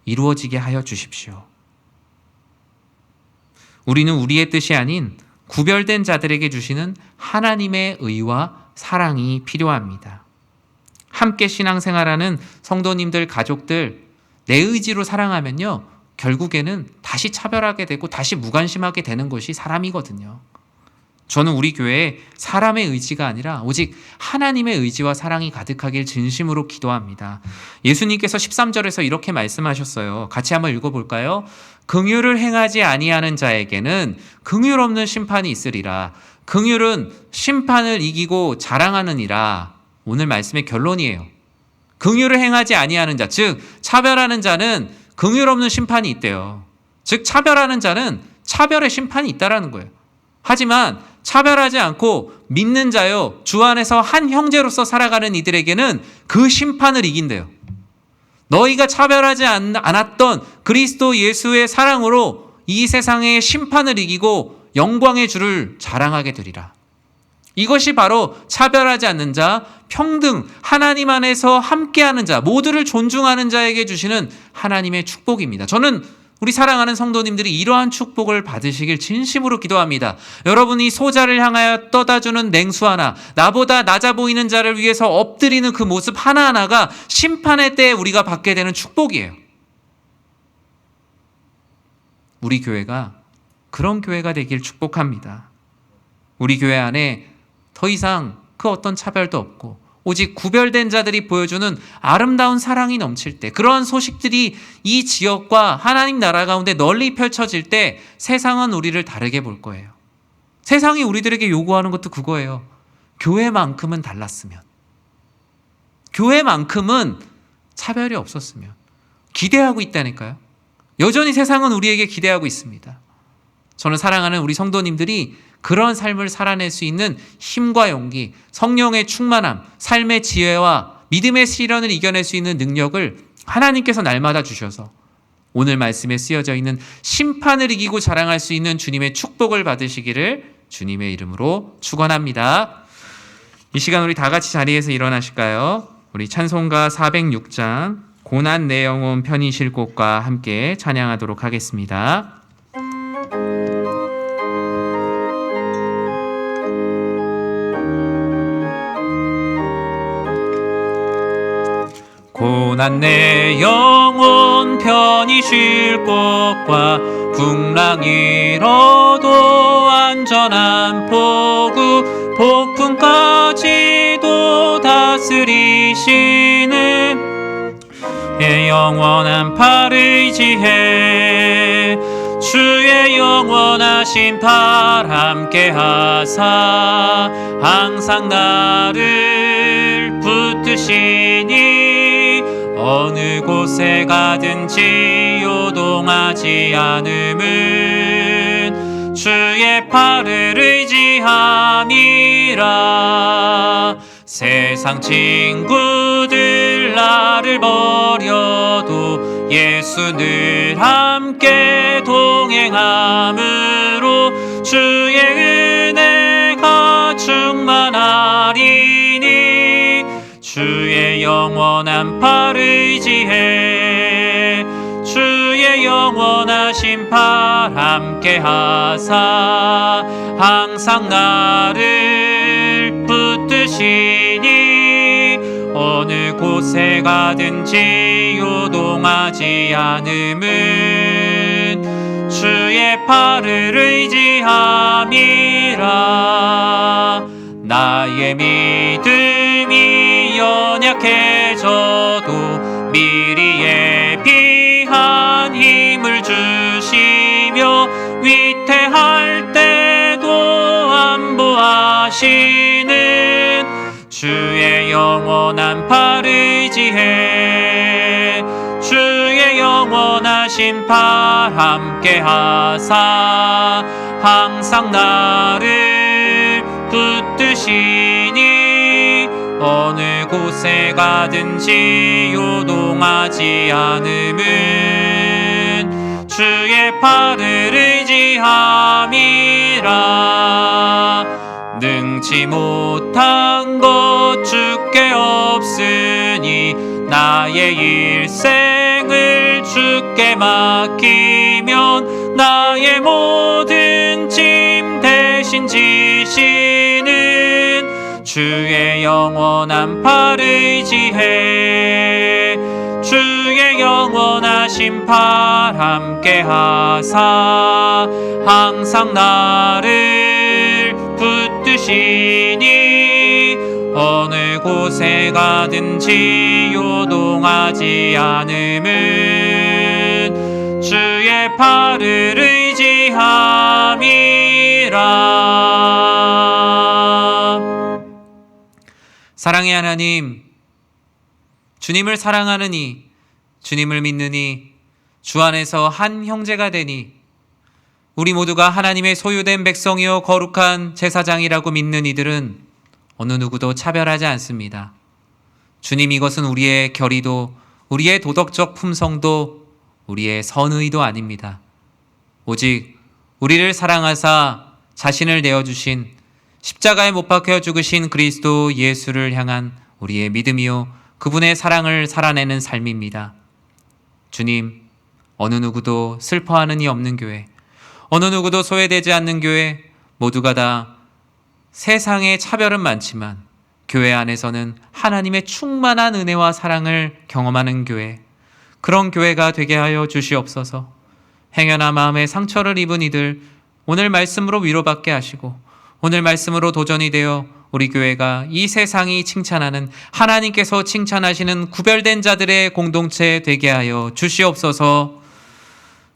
이루어지게 하여 주십시오. 우리는 우리의 뜻이 아닌 구별된 자들에게 주시는 하나님의 의와 사랑이 필요합니다. 함께 신앙생활하는 성도님들, 가족들, 내 의지로 사랑하면요, 결국에는 다시 차별하게 되고 다시 무관심하게 되는 것이 사람이거든요. 저는 우리 교회에 사람의 의지가 아니라 오직 하나님의 의지와 사랑이 가득하길 진심으로 기도합니다. 예수님께서 13절에서 이렇게 말씀하셨어요. 같이 한번 읽어볼까요? 긍휼을 행하지 아니하는 자에게는 긍휼 없는 심판이 있으리라. 긍휼은 심판을 이기고 자랑하느니라. 오늘 말씀의 결론이에요. 긍휼을 행하지 아니하는 자, 즉 차별하는 자는 긍휼 없는 심판이 있대요. 즉 차별하는 자는 차별의 심판이 있다라는 거예요. 하지만 차별하지 않고 믿는 자요, 주 안에서 한 형제로서 살아가는 이들에게는 그 심판을 이긴대요. 너희가 차별하지 않았던 그리스도 예수의 사랑으로 이 세상의 심판을 이기고 영광의 주를 자랑하게 되리라. 이것이 바로 차별하지 않는 자, 평등, 하나님 안에서 함께하는 자, 모두를 존중하는 자에게 주시는 하나님의 축복입니다. 저는 우리 사랑하는 성도님들이 이러한 축복을 받으시길 진심으로 기도합니다. 여러분이 소자를 향하여 떠다주는 냉수 하나, 나보다 낮아 보이는 자를 위해서 엎드리는 그 모습 하나하나가 심판의 때에 우리가 받게 되는 축복이에요. 우리 교회가 그런 교회가 되길 축복합니다. 우리 교회 안에 더 이상 그 어떤 차별도 없고 오직 구별된 자들이 보여주는 아름다운 사랑이 넘칠 때, 그러한 소식들이 이 지역과 하나님 나라 가운데 널리 펼쳐질 때 세상은 우리를 다르게 볼 거예요. 세상이 우리들에게 요구하는 것도 그거예요. 교회만큼은 달랐으면, 교회만큼은 차별이 없었으면. 기대하고 있다니까요. 여전히 세상은 우리에게 기대하고 있습니다. 저는 사랑하는 우리 성도님들이 그런 삶을 살아낼 수 있는 힘과 용기, 성령의 충만함, 삶의 지혜와 믿음의 시련을 이겨낼 수 있는 능력을 하나님께서 날마다 주셔서 오늘 말씀에 쓰여져 있는 심판을 이기고 자랑할 수 있는 주님의 축복을 받으시기를 주님의 이름으로 축원합니다. 이 시간 우리 다 같이 자리에서 일어나실까요? 우리 찬송가 406장 고난 내 영혼 편히 쉴 곳과 함께 찬양하도록 하겠습니다. 고난 내 영혼 편히 쉴 곳과 풍랑 일어도 안전한 포구 폭풍까지도 다스리시는 의 영원한 팔을 의지해 주의 영원하신 팔 함께 하사 항상 나를 붙드시니 어느 곳에 가든지 요동하지 않음은 주의 팔을 의지함이라. 세상 친구들 나를 버려도 예수 늘 함께 동행함으로 주의 은혜가 충만하리니 주의 영원한 팔을 의지해 주의 영원하신 팔 함께 하사 항상 나를 붙드시니 어느 곳에 가든지 요동하지 않음은 주의 팔을 의지함이라. 나의 믿음이 연약해져도 미리 예비한 힘을 주시며 위태할 때도 안보하시는 주의 영원한 팔을 의지해 주의 영원하신 팔 함께 하사 항상 나를 붙드시니 어느 곳에 가든지 요동하지 않음은 주의 팔을 의지함이라. 능치 못한 것 주께 없으니 나의 일생을 주께 맡기면 나의 모든 짐 대신 지시는 주의 영원한 팔을 의지해 주의 영원하신 팔 함께 하사 항상 나를 붙드시니 어느 곳에 가든지 요동하지 않음은 주의 팔을 의지함이라. 사랑의 하나님, 주님을 사랑하느니 주님을 믿느니 주 안에서 한 형제가 되니 우리 모두가 하나님의 소유된 백성이요 거룩한 제사장이라고 믿는 이들은 어느 누구도 차별하지 않습니다. 주님, 이것은 우리의 결의도 우리의 도덕적 품성도 우리의 선의도 아닙니다. 오직 우리를 사랑하사 자신을 내어주신 십자가에 못 박혀 죽으신 그리스도 예수를 향한 우리의 믿음이요 그분의 사랑을 살아내는 삶입니다. 주님, 어느 누구도 슬퍼하는 이 없는 교회, 어느 누구도 소외되지 않는 교회, 모두가 다 세상의 차별은 많지만 교회 안에서는 하나님의 충만한 은혜와 사랑을 경험하는 교회, 그런 교회가 되게 하여 주시옵소서. 행여나 마음에 상처를 입은 이들 오늘 말씀으로 위로받게 하시고 오늘 말씀으로 도전이 되어 우리 교회가 이 세상이 칭찬하는 하나님께서 칭찬하시는 구별된 자들의 공동체 되게 하여 주시옵소서.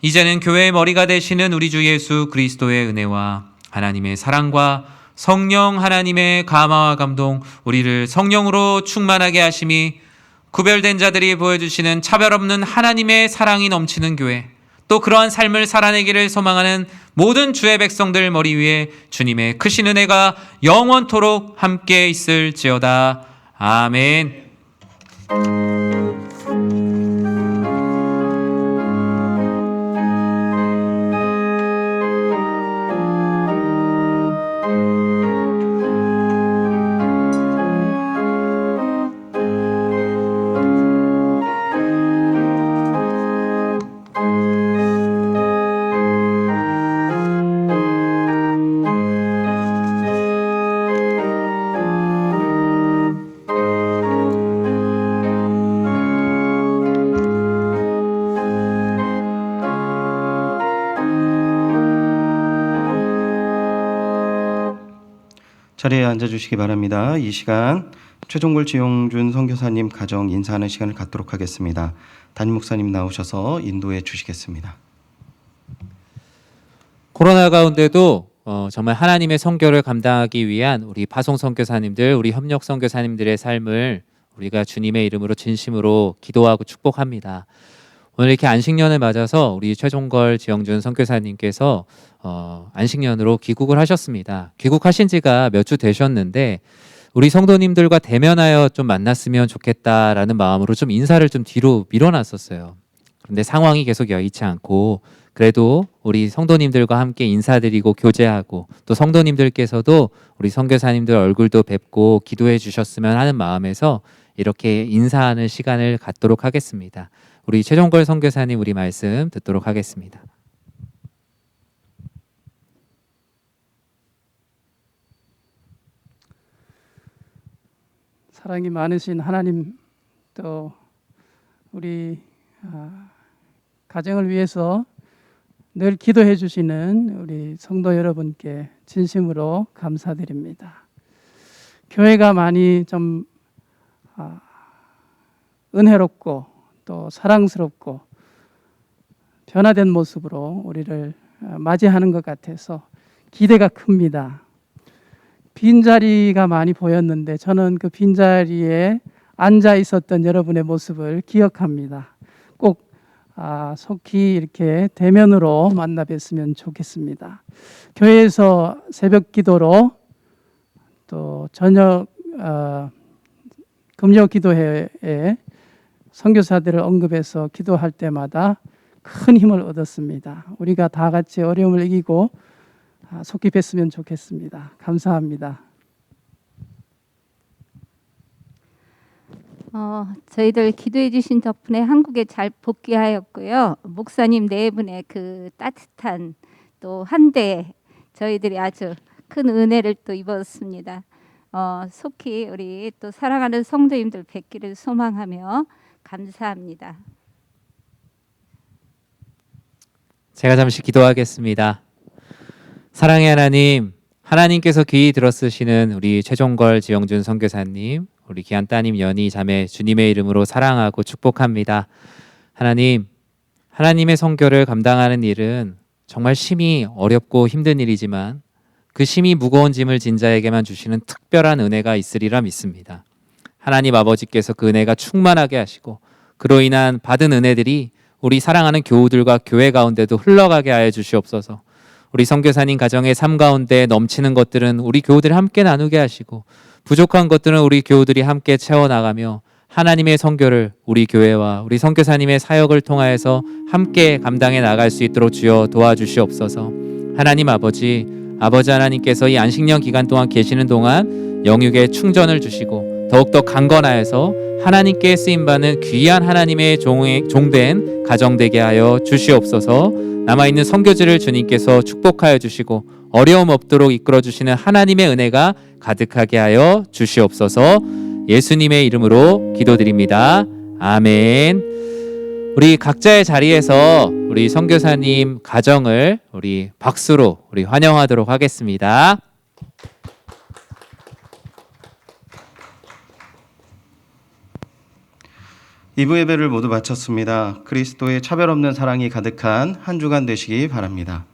이제는 교회의 머리가 되시는 우리 주 예수 그리스도의 은혜와 하나님의 사랑과 성령 하나님의 감화와 감동, 우리를 성령으로 충만하게 하심이 구별된 자들이 보여주시는 차별 없는 하나님의 사랑이 넘치는 교회, 또 그러한 삶을 살아내기를 소망하는 모든 주의 백성들 머리 위에 주님의 크신 은혜가 영원토록 함께 있을지어다. 아멘. 자리에 앉아주시기 바랍니다. 이 시간 최종골 지용준 선교사님 가정 인사하는 시간을 갖도록 하겠습니다. 담임 목사님 나오셔서 인도해 주시겠습니다. 코로나 가운데도 정말 하나님의 선교를 감당하기 위한 우리 파송 선교사님들, 우리 협력 선교사님들의 삶을 우리가 주님의 이름으로 진심으로 기도하고 축복합니다. 오늘 이렇게 안식년을 맞아서 우리 최종걸 지영준 선교사님께서 안식년으로 귀국을 하셨습니다. 귀국하신 지가 몇 주 되셨는데 우리 성도님들과 대면하여 좀 만났으면 좋겠다라는 마음으로 좀 인사를 좀 뒤로 밀어놨었어요. 그런데 상황이 계속 여의치 않고 그래도 우리 성도님들과 함께 인사드리고 교제하고 또 성도님들께서도 우리 선교사님들 얼굴도 뵙고 기도해 주셨으면 하는 마음에서 이렇게 인사하는 시간을 갖도록 하겠습니다. 우리 최종걸 선교사님 우리 말씀 듣도록 하겠습니다. 사랑이 많으신 하나님, 또 우리 가정을 위해서 늘 기도해 주시는 우리 성도 여러분께 진심으로 감사드립니다. 교회가 많이 좀 은혜롭고 또 사랑스럽고 변화된 모습으로 우리를 맞이하는 것 같아서 기대가 큽니다. 빈자리가 많이 보였는데 저는 그 빈자리에 앉아 있었던 여러분의 모습을 기억합니다. 꼭 속히 이렇게 대면으로 만나 뵀으면 좋겠습니다. 교회에서 새벽 기도로 또 저녁 금요 기도회에 선교사들을 언급해서 기도할 때마다 큰 힘을 얻었습니다. 우리가 다 같이 어려움을 이기고 속히 뵀으면 좋겠습니다. 감사합니다. 저희들 기도해 주신 덕분에 한국에 잘 복귀하였고요. 목사님 네 분의 그 따뜻한 또 한대 저희들이 아주 큰 은혜를 또 입었습니다. 속히 우리 또 사랑하는 성도님들 뵙기를 소망하며 감사합니다. 제가 잠시 기도하겠습니다. 사랑의 하나님, 하나님께서 귀히 들어쓰시는 우리 최종걸 지영준 선교사님, 우리 귀한 따님 연희 자매 주님의 이름으로 사랑하고 축복합니다. 하나님, 하나님의 선교를 감당하는 일은 정말 심히 어렵고 힘든 일이지만 그 심히 무거운 짐을 진 자에게만 주시는 특별한 은혜가 있으리라 믿습니다. 하나님 아버지께서 그 은혜가 충만하게 하시고 그로 인한 받은 은혜들이 우리 사랑하는 교우들과 교회 가운데도 흘러가게 하여 주시옵소서. 우리 선교사님 가정의 삶 가운데 넘치는 것들은 우리 교우들이 함께 나누게 하시고 부족한 것들은 우리 교우들이 함께 채워나가며 하나님의 선교를 우리 교회와 우리 선교사님의 사역을 통하여서 함께 감당해 나갈 수 있도록 주여 도와주시옵소서. 하나님 아버지 하나님께서 이 안식년 기간 동안 계시는 동안 영육의 충전을 주시고 더욱더 강건하여서 하나님께 쓰임받는 귀한 하나님의 종된 가정 되게 하여 주시옵소서. 남아있는 선교지를 주님께서 축복하여 주시고 어려움 없도록 이끌어 주시는 하나님의 은혜가 가득하게 하여 주시옵소서. 예수님의 이름으로 기도드립니다. 아멘. 우리 각자의 자리에서 우리 선교사님 가정을 우리 박수로 우리 환영하도록 하겠습니다. 2부 예배를 모두 마쳤습니다. 그리스도의 차별 없는 사랑이 가득한 한 주간 되시기 바랍니다.